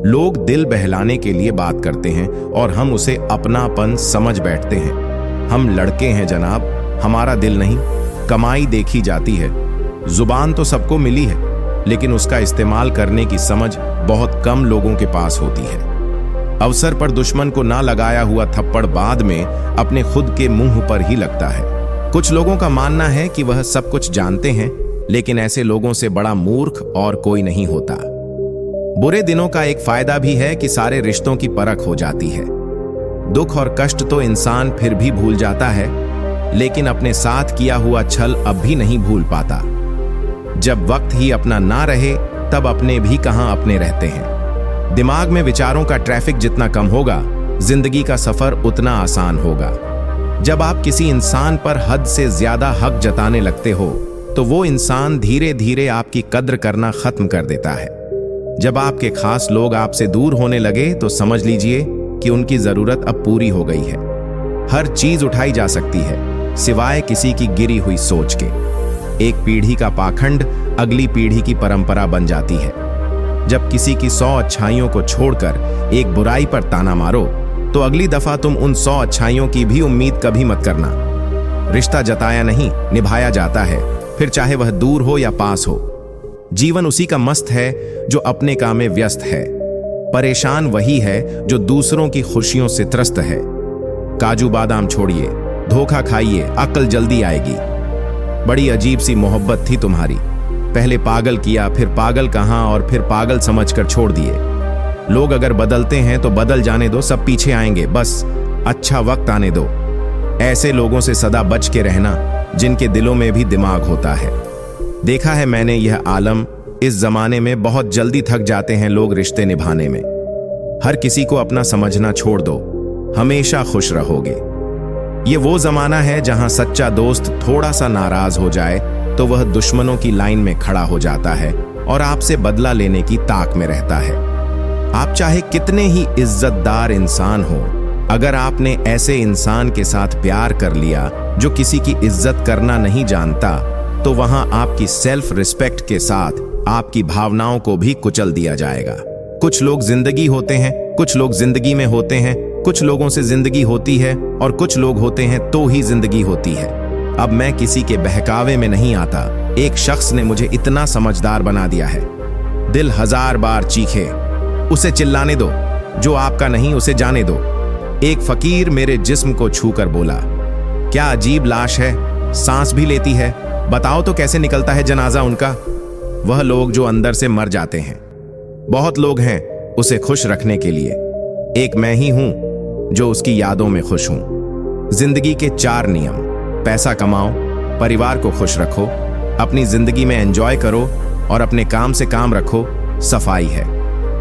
लोग दिल बहलाने के लिए बात करते हैं और हम उसे अपनापन समझ बैठते हैं। हम लड़के हैं जनाब, हमारा दिल नहीं। कमाई देखी जाती है, जुबान तो सबको मिली है, लेकिन उसका इस्तेमाल करने की समझ बहुत कम लोगों के पास होती है। अवसर पर दुश्मन को ना लगाया हुआ थप्पड़ बाद में अपने खुद के मुंह पर ही लगता है। कुछ लोगों का मानना है कि वह सब कुछ जानते हैं, लेकिन ऐसे लोगों से बड़ा मूर्ख और कोई नहीं होता। बुरे दिनों का एक फायदा भी है कि सारे रिश्तों की परख हो जाती है। दुख और कष्ट तो इंसान फिर भी भूल जाता है, लेकिन अपने साथ किया हुआ छल अब भी नहीं भूल पाता। जब वक्त ही अपना ना रहे, तब अपने भी कहां अपने रहते हैं। दिमाग में विचारों का ट्रैफिक जितना कम होगा, जिंदगी का सफर उतना आसान होगा। जब आप किसी इंसान पर हद से ज्यादा हक जताने लगते हो, तो वो इंसान धीरे धीरे आपकी कद्र करना खत्म कर देता है। जब आपके खास लोग आपसे दूर होने लगे, तो समझ लीजिए कि उनकी जरूरत अब पूरी हो गई है। हर चीज उठाई जा सकती है, सिवाय किसी की गिरी हुई सोच के। एक पीढ़ी का पाखंड अगली पीढ़ी की परंपरा बन जाती है। जब किसी की 100 अच्छाइयों को छोड़कर एक बुराई पर ताना मारो, तो अगली दफा तुम उन 100 अच्छाइयों की भी उम्मीद कभी मत करना। रिश्ता जताया नहीं, निभाया जाता है, फिर चाहे वह दूर हो या पास हो। जीवन उसी का मस्त है जो अपने काम में व्यस्त है। परेशान वही है जो दूसरों की खुशियों से त्रस्त है। काजू बादाम छोड़िए, धोखा खाइए, अक्ल जल्दी आएगी। बड़ी अजीब सी मोहब्बत थी तुम्हारी, पहले पागल किया, फिर पागल कहां और फिर पागल समझकर छोड़ दिए। लोग अगर बदलते हैं तो बदल जाने दो, सब पीछे आएंगे, बस अच्छा वक्त आने दो। ऐसे लोगों से सदा बच के रहना जिनके दिलों में भी दिमाग होता है। देखा है मैंने यह आलम, इस जमाने में बहुत जल्दी थक जाते हैं लोग रिश्ते निभाने में। हर किसी को अपना समझना छोड़ दो, हमेशा खुश रहोगे। ये वो जमाना है जहां सच्चा दोस्त थोड़ा सा नाराज हो जाए तो वह दुश्मनों की लाइन में खड़ा हो जाता है और आपसे बदला लेने की ताक में रहता है। आप चाहे कितने ही इज्जतदार इंसान हो, अगर आपने ऐसे इंसान के साथ प्यार कर लिया जो किसी की इज्जत करना नहीं जानता, तो वहां आपकी सेल्फ रिस्पेक्ट के साथ आपकी भावनाओं को भी कुचल दिया जाएगा। कुछ लोग जिंदगी होते हैं, कुछ लोग जिंदगी में होते हैं, कुछ लोगों से जिंदगी होती है और कुछ लोग होते हैं तो ही जिंदगी होती है। अब मैं किसी के बहकावे में नहीं आता। एक शख्स ने मुझे इतना समझदार बना दिया है। दिल 1000 बार चीखे, उसे चिल्लाने दो, जो आपका नहीं उसे जाने दो। एक फकीर मेरे जिस्म को छूकर बोला, क्या अजीब लाश है, सांस भी लेती है, बताओ तो कैसे निकलता है जनाजा उनका। वह लोग जो अंदर से मर जाते हैं। बहुत लोग हैं उसे खुश रखने के लिए, एक मैं ही हूं जो उसकी यादों में खुश हूं। जिंदगी के 4 नियम: पैसा कमाओ, परिवार को खुश रखो, अपनी जिंदगी में एंजॉय करो और अपने काम से काम रखो, सफाई है।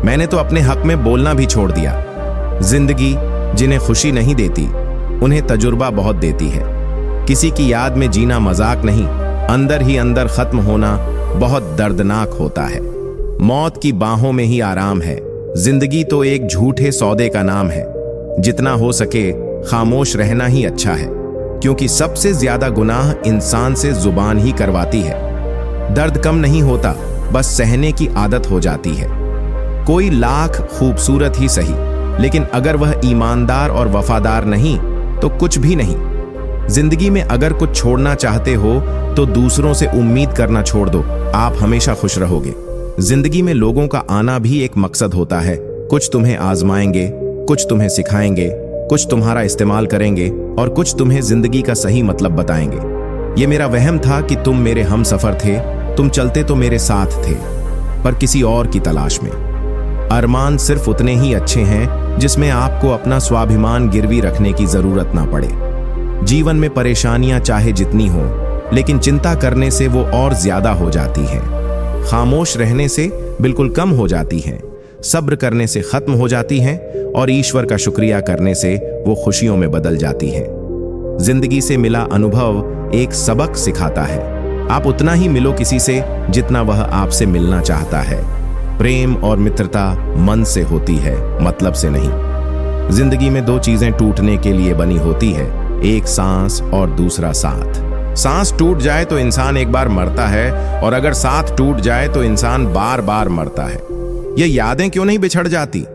मैंने तो अपने हक में बोलना भी छोड़ दिया। जिंदगी जिन्हें खुशी नहीं देती उन्हें तजुर्बा बहुत देती है। किसी की याद में जीना मजाक नहीं, अंदर ही अंदर खत्म होना बहुत दर्दनाक होता है। मौत की बाहों में ही आराम है। जिंदगी तो एक झूठे सौदे का नाम है। जितना हो सके खामोश रहना ही अच्छा है, क्योंकि सबसे ज्यादा गुनाह इंसान से जुबान ही करवाती है। दर्द कम नहीं होता, बस सहने की आदत हो जाती है। कोई लाख खूबसूरत ही सही, लेकिन अगर वह ईमानदार और वफादार नहीं तो कुछ भी नहीं। जिंदगी में अगर कुछ छोड़ना चाहते हो तो दूसरों से उम्मीद करना छोड़ दो, आप हमेशा खुश रहोगे। जिंदगी में लोगों का आना भी एक मकसद होता है। कुछ तुम्हें आजमाएंगे, कुछ तुम्हें सिखाएंगे, कुछ तुम्हारा इस्तेमाल करेंगे और कुछ तुम्हें जिंदगी का सही मतलब बताएंगे। ये मेरा वहम था कि तुम मेरे हम सफर थे, तुम चलते तो मेरे साथ थे, पर किसी और की तलाश में। अरमान सिर्फ उतने ही अच्छे हैं जिसमें आपको अपना स्वाभिमान गिरवी रखने की जरूरत ना पड़े। जीवन में परेशानियां चाहे जितनी हो, लेकिन चिंता करने से वो और ज्यादा हो जाती हैं। खामोश रहने से बिल्कुल कम हो जाती हैं, सब्र करने से खत्म हो जाती हैं और ईश्वर का शुक्रिया करने से वो खुशियों में बदल जाती हैं। जिंदगी से मिला अनुभव एक सबक सिखाता है। आप उतना ही मिलो किसी से जितना वह आपसे मिलना चाहता है। प्रेम और मित्रता मन से होती है, मतलब से नहीं। जिंदगी में 2 चीजें टूटने के लिए बनी होती है, एक सांस और दूसरा साथ। सांस टूट जाए तो इंसान एक बार मरता है, और अगर साथ टूट जाए तो इंसान बार बार मरता है। ये यादें क्यों नहीं बिछड़ जाती?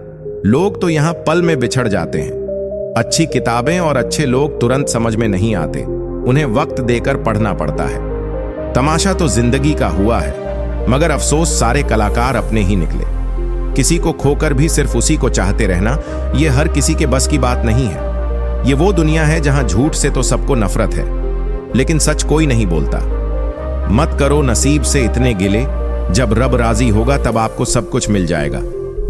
लोग तो यहां पल में बिछड़ जाते हैं। अच्छी किताबें और अच्छे लोग तुरंत समझ में नहीं आते, उन्हें वक्त देकर पढ़ना पड़ता है। तमाशा तो जिंदगी का हुआ है, मगर अफसोस सारे कलाकार अपने ही निकले। किसी को खोकर भी सिर्फ उसी को चाहते रहना, यह हर किसी के बस की बात नहीं है। ये वो दुनिया है जहां झूठ से तो सबको नफरत है, लेकिन सच कोई नहीं बोलता। मत करो नसीब से इतने गिले, जब रब राजी होगा तब आपको सब कुछ मिल जाएगा।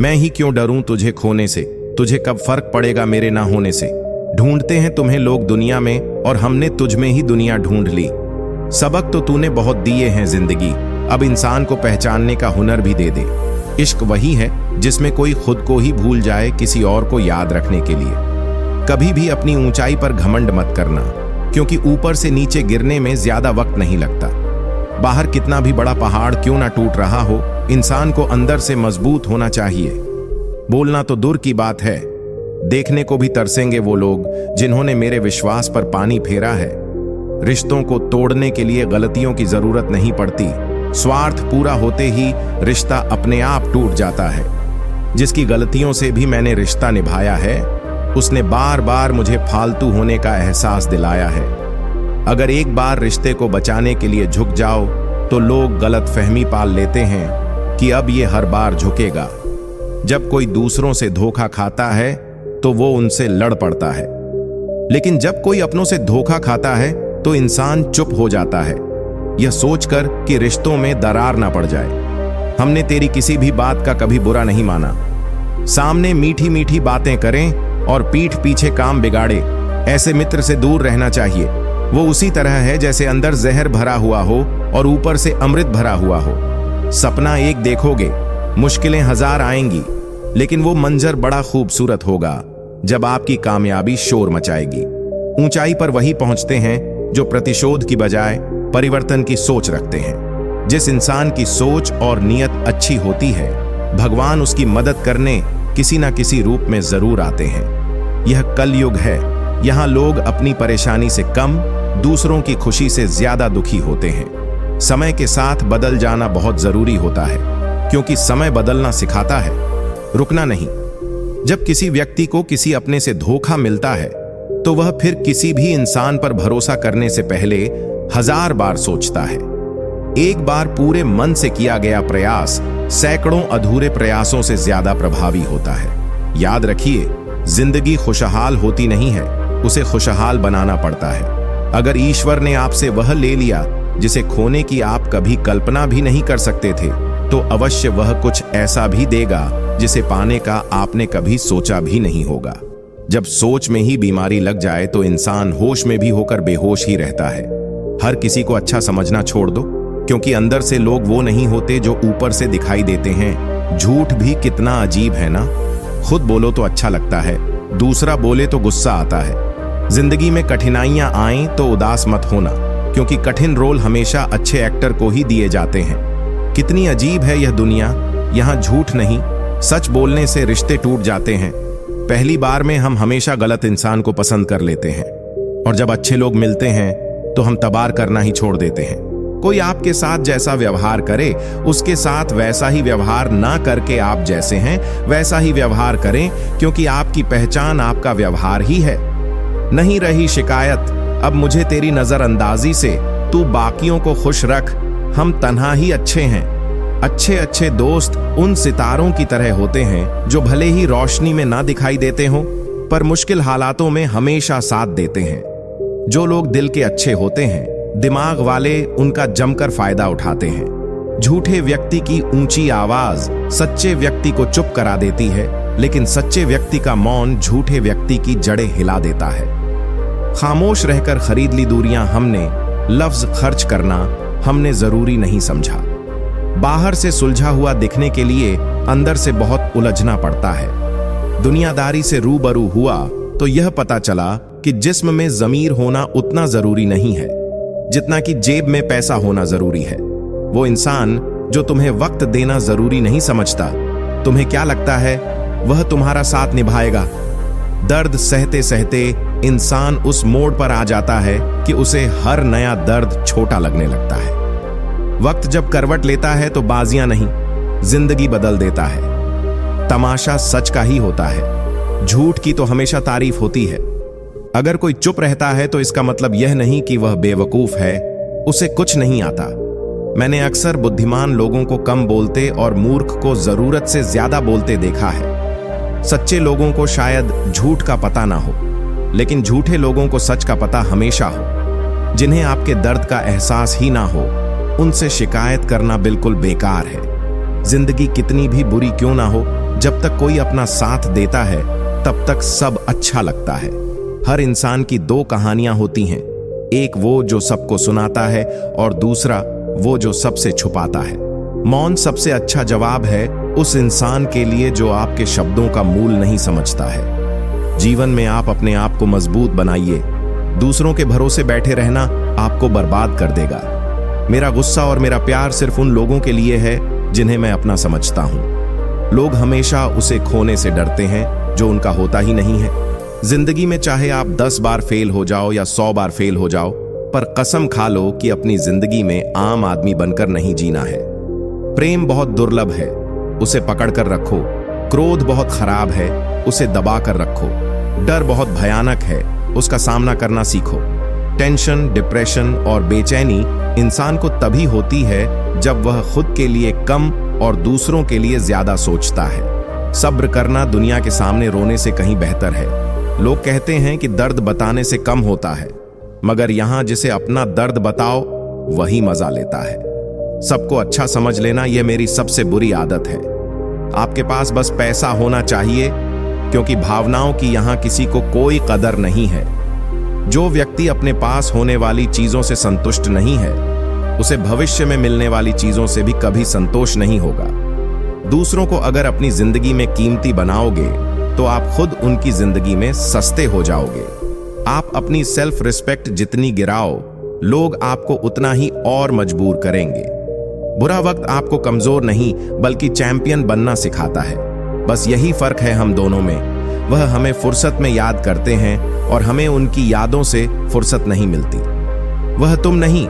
मैं ही क्यों डरूं तुझे खोने से, तुझे कब फर्क पड़ेगा मेरे ना होने से। ढूंढते हैं तुम्हें लोग दुनिया में, और हमने तुझ में ही दुनिया ढूंढ ली। सबक तो तूने बहुत दिए हैं जिंदगी, अब इंसान को पहचानने का हुनर भी दे दे। इश्क वही है जिसमें कोई खुद को ही भूल जाए किसी और को याद रखने के लिए। कभी भी अपनी ऊंचाई पर घमंड मत करना, क्योंकि ऊपर से नीचे गिरने में ज्यादा वक्त नहीं लगता। बाहर कितना भी बड़ा पहाड़ क्यों ना टूट रहा हो, इंसान को अंदर से मजबूत होना चाहिए। बोलना तो दूर की बात है, देखने को भी तरसेंगे वो लोग जिन्होंने मेरे विश्वास पर पानी फेरा है। रिश्तों को तोड़ने के लिए गलतियों की जरूरत नहीं पड़ती, स्वार्थ पूरा होते ही रिश्ता अपने आप टूट जाता है। जिसकी गलतियों से भी मैंने रिश्ता निभाया है, उसने बार बार मुझे फालतू होने का एहसास दिलाया है। अगर एक बार रिश्ते को बचाने के लिए झुक जाओ तो लोग गलत फहमी पाल लेते हैं कि अब ये हर बार झुकेगा। जब कोई दूसरों से धोखा खाता है तो वो उनसे लड़ पड़ता है, लेकिन जब कोई अपनों से धोखा खाता है तो इंसान चुप हो जाता है, यह सोचकर कि रिश्तों में दरार ना पड़ जाए। हमने तेरी किसी भी बात का कभी बुरा नहीं माना। सामने मीठी मीठी बातें करें और पीठ पीछे काम बिगाड़े, ऐसे मित्र से दूर रहना चाहिए। वो उसी तरह है जैसे अंदर जहर भरा हुआ हो और ऊपर से अमृत भरा हुआ हो। सपना एक देखोगे, मुश्किलें 1000 आएंगी, लेकिन वो मंजर बड़ा खूबसूरत होगा जब आपकी कामयाबी शोर मचाएगी। ऊंचाई पर वही पहुंचते हैं जो प्रतिशोध की बजाय परिवर्तन की सोच रखते हैं। जिस इंसान की सोच और नियत अच्छी होती है, भगवान उसकी मदद करने किसी ना किसी रूप में जरूर आते हैं। यह कलयुग है, यहाँ लोग अपनी परेशानी से कम, दूसरों की खुशी से ज्यादा दुखी होते हैं। समय के साथ बदल जाना बहुत जरूरी होता है, क्योंकि समय बदलना सिखाता है, रुकना नहीं। जब किसी व्यक्ति को किसी अपने से धोखा मिलता है तो वह फिर किसी भी इंसान पर भरोसा करने से पहले 1000 बार सोचता है। एक बार पूरे मन से किया गया प्रयास सैकड़ों अधूरे प्रयासों से ज्यादा प्रभावी होता है। याद रखिए, जिंदगी खुशहाल होती नहीं है, उसे खुशहाल बनाना पड़ता है। अगर ईश्वर ने आपसे वह ले लिया जिसे खोने की आप कभी कल्पना भी नहीं कर सकते थे, तो अवश्य वह कुछ ऐसा भी देगा जिसे पाने का आपने कभी सोचा भी नहीं होगा। जब सोच में ही बीमारी लग जाए तो इंसान होश में भी होकर बेहोश ही रहता है। हर किसी को अच्छा समझना छोड़ दो, क्योंकि अंदर से लोग वो नहीं होते जो ऊपर से दिखाई देते हैं। झूठ भी कितना अजीब है ना। खुद बोलो तो अच्छा लगता है, दूसरा बोले तो गुस्सा आता है। जिंदगी में कठिनाइयां आएं तो उदास मत होना, क्योंकि कठिन रोल हमेशा अच्छे एक्टर को ही दिए जाते हैं। कितनी अजीब है यह दुनिया। यहाँ झूठ नहीं, सच बोलने से रिश्ते टूट जाते हैं। पहली बार में हम हमेशा गलत इंसान को पसंद कर लेते हैं, और जब अच्छे लोग मिलते हैं तो हम तबार करना ही छोड़ देते हैं। कोई आपके साथ जैसा व्यवहार करे, उसके साथ वैसा ही व्यवहार ना करके आप जैसे हैं वैसा ही व्यवहार करें, क्योंकि आपकी पहचान आपका व्यवहार ही है। नहीं रही शिकायत अब मुझे तेरी नजरअंदाजी से, तू बाकियों को खुश रख, हम तन्हा ही अच्छे हैं। अच्छे अच्छे दोस्त उन सितारों की तरह होते हैं जो भले ही रोशनी में ना दिखाई देते हों, पर मुश्किल हालातों में हमेशा साथ देते हैं। जो लोग दिल के अच्छे होते हैं, दिमाग वाले उनका जमकर फायदा उठाते हैं। झूठे व्यक्ति की ऊंची आवाज सच्चे व्यक्ति को चुप करा देती है, लेकिन सच्चे व्यक्ति का मौन झूठे व्यक्ति की जड़ें हिला देता है। खामोश रहकर खरीद ली दूरियां हमने, लफ्ज खर्च करना हमने जरूरी नहीं समझा। बाहर से सुलझा हुआ दिखने के लिए अंदर से बहुत उलझना पड़ता है। दुनियादारी से रूबरू हुआ तो यह पता चला कि जिस्म में ज़मीर होना उतना जरूरी नहीं है जितना कि जेब में पैसा होना जरूरी है। वो इंसान जो तुम्हें वक्त देना जरूरी नहीं समझता, तुम्हें क्या लगता है वह तुम्हारा साथ निभाएगा? दर्द सहते सहते इंसान उस मोड़ पर आ जाता है कि उसे हर नया दर्द छोटा लगने लगता है। वक्त जब करवट लेता है तो बाजियां नहीं, जिंदगी बदल देता है। तमाशा सच का ही होता है, झूठ की तो हमेशा तारीफ होती है। अगर कोई चुप रहता है तो इसका मतलब यह नहीं कि वह बेवकूफ है, उसे कुछ नहीं आता। मैंने अक्सर बुद्धिमान लोगों को कम बोलते और मूर्ख को जरूरत से ज्यादा बोलते देखा है। सच्चे लोगों को शायद झूठ का पता ना हो, लेकिन झूठे लोगों को सच का पता हमेशा हो। जिन्हें आपके दर्द का एहसास ही ना हो, उनसे शिकायत करना बिल्कुल बेकार है। जिंदगी कितनी भी बुरी क्यों ना हो, जब तक कोई अपना साथ देता है तब तक सब अच्छा लगता है। हर इंसान की दो कहानियां होती हैं, एक वो जो सबको सुनाता है और दूसरा वो जो सबसे छुपाता है। मौन सबसे अच्छा जवाब है उस इंसान के लिए जो आपके शब्दों का मूल नहीं समझता है। जीवन में आप अपने आप को मजबूत बनाइए, दूसरों के भरोसे बैठे रहना आपको बर्बाद कर देगा। मेरा गुस्सा और मेरा प्यार सिर्फ उन लोगों के लिए है जिन्हें मैं अपना समझता हूं। लोग हमेशा उसे खोने से डरते हैं जो उनका होता ही नहीं है। जिंदगी में चाहे आप 10 बार फेल हो जाओ या 100 बार फेल हो जाओ, पर कसम खा लो कि अपनी जिंदगी में आम आदमी बनकर नहीं जीना है। प्रेम बहुत दुर्लभ है, उसे पकड़ कर रखो। क्रोध बहुत खराब है, उसे दबा कर रखो। डर बहुत भयानक है, उसका सामना करना सीखो। टेंशन, डिप्रेशन और बेचैनी इंसान को तभी होती है जब वह खुद के लिए कम और दूसरों के लिए ज्यादा सोचता है। सब्र करना दुनिया के सामने रोने से कहीं बेहतर है। लोग कहते हैं कि दर्द बताने से कम होता है, मगर यहां जिसे अपना दर्द बताओ वही मजा लेता है। सबको अच्छा समझ लेना यह मेरी सबसे बुरी आदत है। आपके पास बस पैसा होना चाहिए, क्योंकि भावनाओं की यहां किसी को कोई कदर नहीं है। जो व्यक्ति अपने पास होने वाली चीजों से संतुष्ट नहीं है, उसे भविष्य में मिलने वाली चीजों से भी कभी संतोष नहीं होगा। दूसरों को अगर अपनी जिंदगी में कीमती बनाओगे तो आप खुद उनकी जिंदगी में सस्ते हो जाओगे। आप अपनी सेल्फ रिस्पेक्ट जितनी गिराओ, लोग आपको उतना ही और मजबूर करेंगे। बुरा वक्त आपको कमजोर नहीं बल्कि चैंपियन बनना सिखाता है। बस यही फर्क है हम दोनों में। वह हमें फुर्सत में याद करते हैं और हमें उनकी यादों से फुर्सत नहीं मिलती। वह तुम नहीं,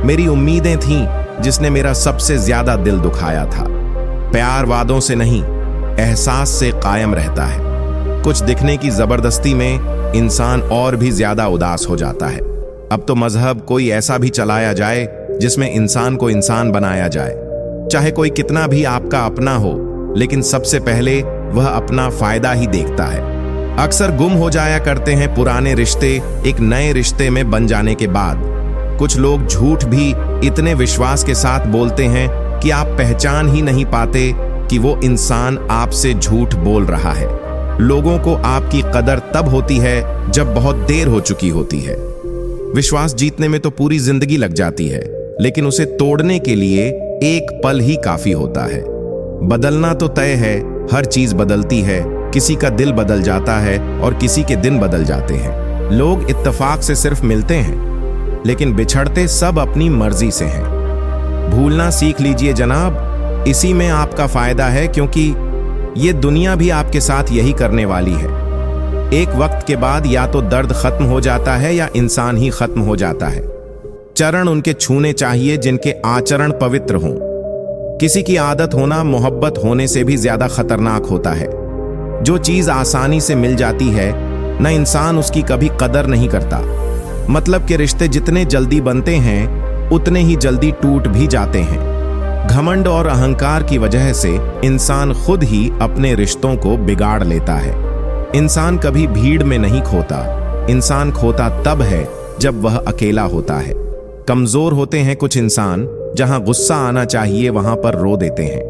मेरी उम्मीदें थीं जिसने मेरा सबसे ज्यादा दिल दुखाया था। प्यार वादों से नहीं, एहसास से कायम रहता है। कुछ दिखने की जबरदस्ती में इंसान और भी ज्यादा उदास हो जाता है। अब तो मजहब कोई ऐसा भी चलाया जाए जिसमें इंसान को इंसान बनाया जाए, चाहे कोई कितना भी आपका अपना हो, लेकिन सबसे पहले वह अपना फायदा ही देखता है। अक्सर गुम हो जाया करते हैं पुराने रिश्ते एक नए रिश्ते में बन जाने के बाद। कुछ लोग झूठ भी इतने विश्वास के साथ बोलते हैं कि आप पहचान ही नहीं पाते कि वो इंसान आपसे झूठ बोल रहा है। लोगों को आपकी कदर तब होती है जब बहुत देर हो चुकी होती है। विश्वास जीतने में तो पूरी जिंदगी लग जाती है, लेकिन उसे तोड़ने के लिए एक पल ही काफी होता है। बदलना तो तय है, हर चीज बदलती है। किसी का दिल बदल जाता है और किसी के दिन बदल जाते हैं। लोग इत्तेफाक से सिर्फ मिलते हैं, लेकिन बिछड़ते सब अपनी मर्जी से हैं। भूलना सीख लीजिए जनाब, इसी में आपका फायदा है, क्योंकि ये दुनिया भी आपके साथ यही करने वाली है। एक वक्त के बाद या तो दर्द खत्म हो जाता है या इंसान ही खत्म हो जाता है। चरण उनके छूने चाहिए जिनके आचरण पवित्र हों। किसी की आदत होना मोहब्बत होने से भी ज्यादा खतरनाक होता है। जो चीज आसानी से मिल जाती है न, इंसान उसकी कभी कदर नहीं करता। मतलब के रिश्ते जितने जल्दी बनते हैं उतने ही जल्दी टूट भी जाते हैं। घमंड और अहंकार की वजह से इंसान खुद ही अपने रिश्तों को बिगाड़ लेता है। इंसान कभी भीड़ में नहीं खोता, इंसान खोता तब है जब वह अकेला होता है। कमजोर होते हैं कुछ इंसान, जहां गुस्सा आना चाहिए वहां पर रो देते हैं।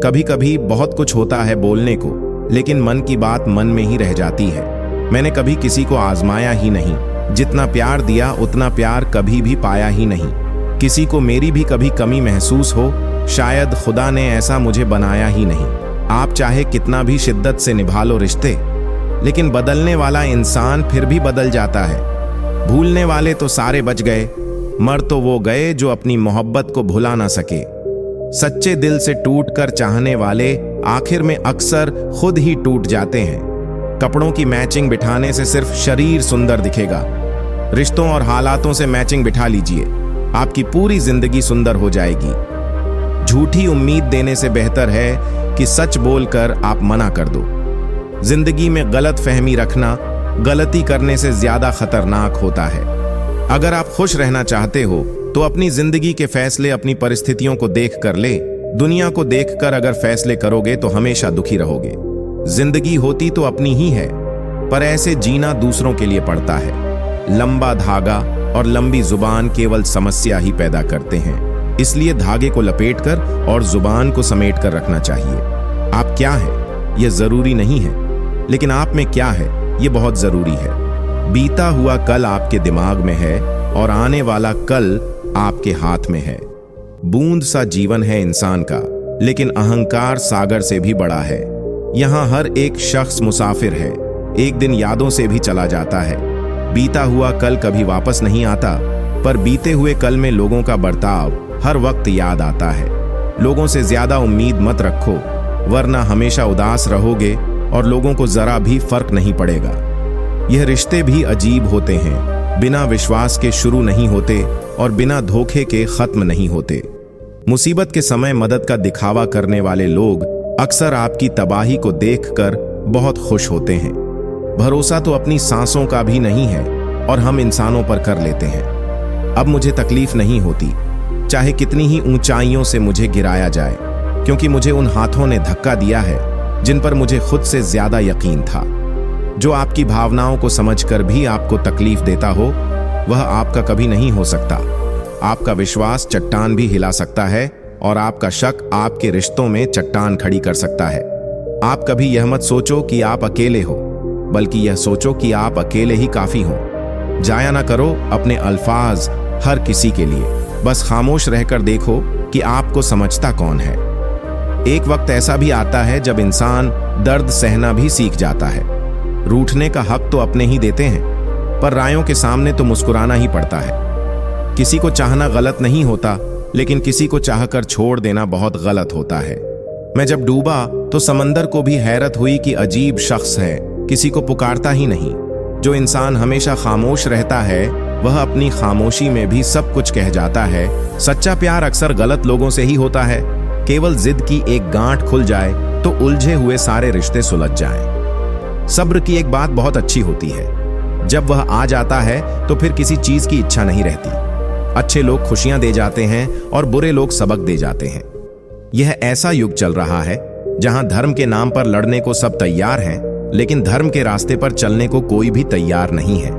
कभी कभी बहुत कुछ होता है बोलने को, लेकिन मन की बात मन में ही रह जाती है। मैंने कभी किसी को आजमाया ही नहीं, जितना प्यार दिया उतना प्यार कभी भी पाया ही नहीं। किसी को मेरी भी कभी कमी महसूस हो, शायद खुदा ने ऐसा मुझे बनाया ही नहीं। आप चाहे कितना भी शिद्दत से निभा लो रिश्ते, लेकिन बदलने वाला इंसान फिर भी बदल जाता है। भूलने वाले तो सारे बच गए, मर तो वो गए जो अपनी मोहब्बत को भुला ना सके। सच्चे दिल से टूटकर चाहने वाले आखिर में अक्सर खुद ही टूट जाते हैं। कपड़ों की मैचिंग बिठाने से सिर्फ शरीर सुंदर दिखेगा। रिश्तों और हालातों से मैचिंग बिठा लीजिए, आपकी पूरी जिंदगी सुंदर हो जाएगी। झूठी उम्मीद देने से बेहतर है कि सच बोलकर आप मना कर दो। जिंदगी में गलत फहमी रखना गलती करने से ज्यादा खतरनाक होता है। अगर आप खुश रहना चाहते हो तो अपनी जिंदगी के फैसले अपनी परिस्थितियों को देख कर ले। दुनिया को देखकर अगर फैसले करोगे तो हमेशा दुखी रहोगे। जिंदगी होती तो अपनी ही है, पर ऐसे जीना दूसरों के लिए पड़ता है। लंबा धागा और लंबी जुबान केवल समस्या ही पैदा करते हैं। इसलिए धागे को लपेटकर और जुबान को समेट कर रखना चाहिए। आप क्या हैं यह जरूरी नहीं है, लेकिन आप में क्या है ये बहुत जरूरी है। बीता हुआ कल आपके दिमाग में है और आने वाला कल आपके हाथ में है। बूंद सा जीवन है इंसान का, लेकिन अहंकार सागर से भी बड़ा है। यहाँ हर एक शख्स मुसाफिर है, एक दिन यादों से भी चला जाता है। बीता हुआ कल कभी वापस नहीं आता, पर बीते हुए कल में लोगों का बर्ताव हर वक्त याद आता है। लोगों से ज्यादा उम्मीद मत रखो, वरना हमेशा उदास रहोगे और लोगों को जरा भी फर्क नहीं पड़ेगा। यह रिश्ते भी अजीब होते हैं, बिना विश्वास के शुरू नहीं होते और बिना धोखे के खत्म नहीं होते। मुसीबत के समय मदद का दिखावा करने वाले लोग अक्सर आपकी तबाही को देखकर बहुत खुश होते हैं। भरोसा तो अपनी सांसों का भी नहीं है और हम इंसानों पर कर लेते हैं। अब मुझे तकलीफ नहीं होती, चाहे कितनी ही ऊंचाइयों से मुझे गिराया जाए, क्योंकि मुझे उन हाथों ने धक्का दिया है जिन पर मुझे खुद से ज्यादा यकीन था। जो आपकी भावनाओं को समझकर भी आपको तकलीफ देता हो, वह आपका कभी नहीं हो सकता। आपका विश्वास चट्टान भी हिला सकता है और आपका शक आपके रिश्तों में चट्टान खड़ी कर सकता है। आप कभी यह मत सोचो कि आप अकेले हो, बल्कि यह सोचो कि आप अकेले ही काफी हो। जाया ना करो अपने अल्फाज हर किसी के लिए, बस खामोश रहकर देखो कि आपको समझता कौन है। एक वक्त ऐसा भी आता है जब इंसान दर्द सहना भी सीख जाता है। रूठने का हक तो अपने ही देते हैं, पर रायों के सामने तो मुस्कुराना ही पड़ता है। किसी को चाहना गलत नहीं होता, लेकिन किसी को चाहकर छोड़ देना बहुत गलत होता है। मैं जब डूबा तो समंदर को भी हैरत हुई कि अजीब शख्स है, किसी को पुकारता ही नहीं। जो इंसान हमेशा खामोश रहता है वह अपनी खामोशी में भी सब कुछ कह जाता है। सच्चा प्यार अक्सर गलत लोगों से ही होता है। केवल जिद की एक गांठ खुल जाए तो उलझे हुए सारे रिश्ते सुलझ जाएं। सब्र की एक बात बहुत अच्छी होती है, जब वह आ जाता है तो फिर किसी चीज की इच्छा नहीं रहती। अच्छे लोग खुशियां दे जाते हैं और बुरे लोग सबक दे जाते हैं। यह ऐसा युग चल रहा है जहां धर्म के नाम पर लड़ने को सब तैयार हैं, लेकिन धर्म के रास्ते पर चलने को कोई भी तैयार नहीं है।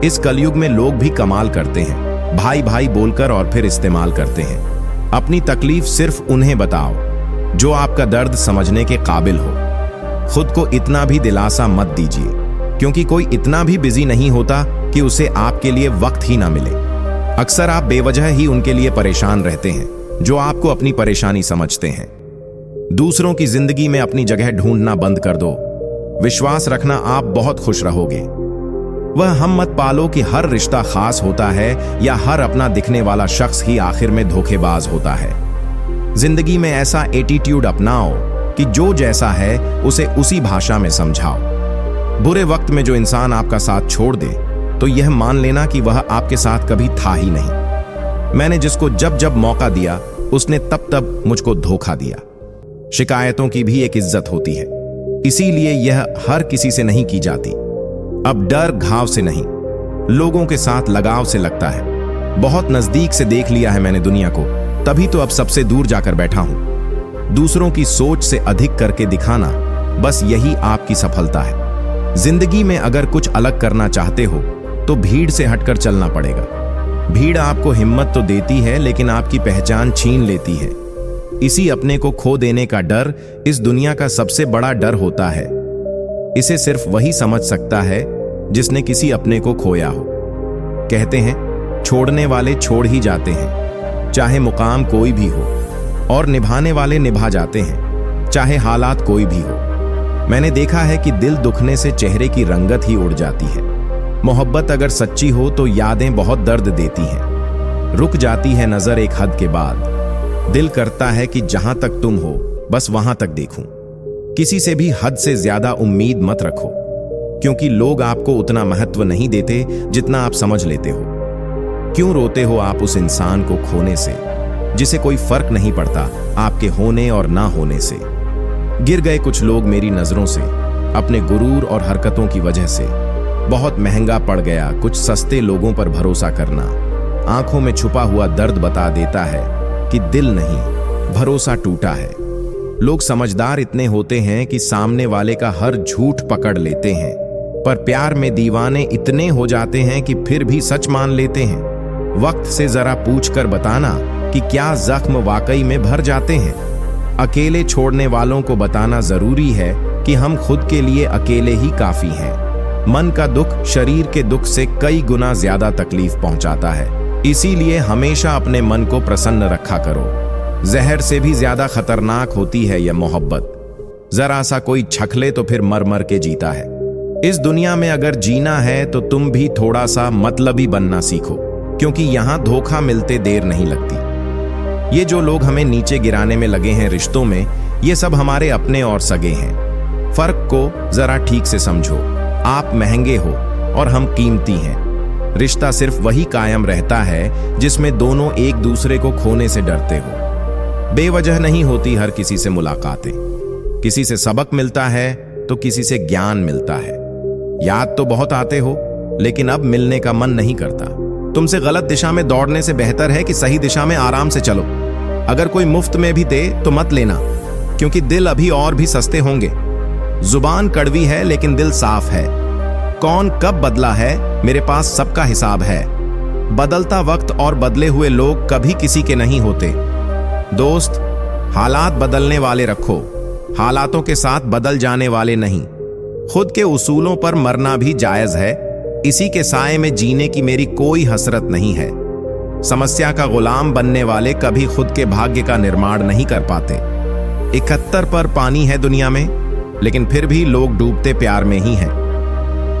इस कलयुग में लोग भी कमाल करते हैं, भाई भाई बोलकर और फिर इस्तेमाल करते हैं। अपनी तकलीफ सिर्फ उन्हें बताओ जो आपका दर्द समझने के काबिल हो। खुद को इतना भी दिलासा मत दीजिए, क्योंकि कोई इतना भी बिजी नहीं होता कि उसे आपके लिए वक्त ही ना मिले। अक्सर आप बेवजह ही उनके लिए परेशान रहते हैं जो आपको अपनी परेशानी समझते हैं। दूसरों की जिंदगी में अपनी जगह ढूंढना बंद कर दो। विश्वास रखना आप बहुत खुश रहोगे। वह हम मत पालो कि हर रिश्ता खास होता है या हर अपना दिखने वाला शख्स ही आखिर में धोखेबाज होता है। जिंदगी में ऐसा एटीट्यूड अपनाओ कि जो जैसा है उसे उसी भाषा में समझाओ। बुरे वक्त में जो इंसान आपका साथ छोड़ दे तो यह मान लेना कि वह आपके साथ कभी था ही नहीं। मैंने जिसको जब जब मौका दिया उसने तब तब मुझको धोखा दिया। शिकायतों की भी एक इज्जत होती है, इसीलिए यह हर किसी से नहीं की जाती। अब डर घाव से नहीं, लोगों के साथ लगाव से लगता है। बहुत नजदीक से देख लिया है मैंने दुनिया को, तभी तो अब सबसे दूर जाकर बैठा हूं। दूसरों की सोच से अधिक करके दिखाना, बस यही आपकी सफलता है। जिंदगी में अगर कुछ अलग करना चाहते हो तो भीड़ से हटकर चलना पड़ेगा। भीड़ आपको हिम्मत तो देती है, लेकिन आपकी पहचान छीन लेती है। इसी अपने को खो देने का डर इस दुनिया का सबसे बड़ा डर होता है। इसे सिर्फ वही समझ सकता है जिसने किसी अपने को खोया हो। कहते हैं छोड़ने वाले छोड़ ही जाते हैं, चाहे मुकाम कोई भी हो, और निभाने वाले निभा जाते हैं, चाहे हालात कोई भी हो। मैंने देखा है कि दिल दुखने से चेहरे की रंगत ही उड़ जाती है। मोहब्बत अगर सच्ची हो तो यादें बहुत दर्द देती हैं। रुक जाती है नजर एक हद के बाद। दिल करता है कि जहां तक तुम हो बस वहां तक देखूं। किसी से भी हद से ज्यादा उम्मीद मत रखो, क्योंकि लोग आपको उतना महत्व नहीं देते जितना आप समझ लेते हो। क्यों रोते हो आप उस इंसान को खोने से जिसे कोई फर्क नहीं पड़ता आपके होने और ना होने से। गिर गए कुछ लोग मेरी नजरों से अपने गुरूर और हरकतों की वजह से। बहुत महंगा पड़ गया कुछ सस्ते लोगों पर भरोसा करना। आंखों में छुपा हुआ दर्द बता देता है कि दिल नहीं, भरोसा टूटा है। लोग समझदार इतने होते हैं कि सामने वाले का हर झूठ पकड़ लेते हैं, पर प्यार में दीवाने इतने हो जाते हैं कि फिर भी सच मान लेते हैं। वक्त से जरा पूछकर बताना कि क्या जख्म वाकई में भर जाते हैं। अकेले छोड़ने वालों को बताना जरूरी है कि हम खुद के लिए अकेले ही काफी हैं। मन का दुख शरीर के दुख से कई गुना ज्यादा तकलीफ पहुंचाता है, इसीलिए हमेशा अपने मन को प्रसन्न रखा करो। जहर से भी ज्यादा खतरनाक होती है यह मोहब्बत। जरा सा कोई छकले तो फिर मर मर के जीता है। इस दुनिया में अगर जीना है तो तुम भी थोड़ा सा मतलबी बनना सीखो, क्योंकि यहां धोखा मिलते देर नहीं लगती। ये जो लोग हमें नीचे गिराने में लगे हैं रिश्तों में, ये सब हमारे अपने और सगे हैं। फर्क को जरा ठीक से समझो। आप महंगे हो और हम कीमती हैं। रिश्ता सिर्फ वही कायम रहता है जिसमें दोनों एक दूसरे को खोने से डरते हो। बेवजह नहीं होती हर किसी से मुलाकातें। किसी से सबक मिलता है तो किसी से ज्ञान मिलता है। याद तो बहुत आते हो, लेकिन अब मिलने का मन नहीं करता। तुमसे गलत दिशा में दौड़ने से बेहतर है कि सही दिशा में आराम से चलो। अगर कोई मुफ्त में भी दे तो मत लेना, क्योंकि दिल अभी और भी सस्ते होंगे। जुबान कड़वी है लेकिन दिल साफ है। कौन कब बदला है मेरे पास सबका हिसाब है। बदलता वक्त और बदले हुए लोग कभी किसी के नहीं होते। दोस्त, हालात बदलने वाले रखो, हालातों के साथ बदल जाने वाले नहीं। खुद के उसूलों पर मरना भी जायज है। इसी के साए में जीने की मेरी कोई हसरत नहीं है। समस्या का गुलाम बनने वाले कभी खुद के भाग्य का निर्माण नहीं कर पाते। 71 पर पानी है दुनिया में, लेकिन फिर भी लोग डूबते प्यार में ही हैं।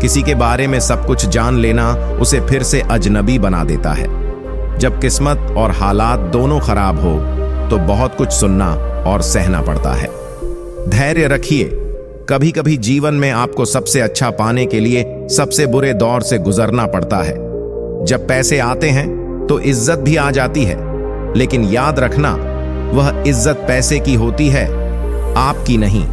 किसी के बारे में सब कुछ जान लेना उसे फिर से अजनबी बना देता है। जब किस्मत और हालात दोनों खराब हो तो बहुत कुछ सुनना और सहना पड़ता है। धैर्य रखिए। कभी कभी जीवन में आपको सबसे अच्छा पाने के लिए सबसे बुरे दौर से गुजरना पड़ता है। जब पैसे आते हैं तो इज्जत भी आ जाती है, लेकिन याद रखना, वह इज्जत पैसे की होती है, आपकी नहीं।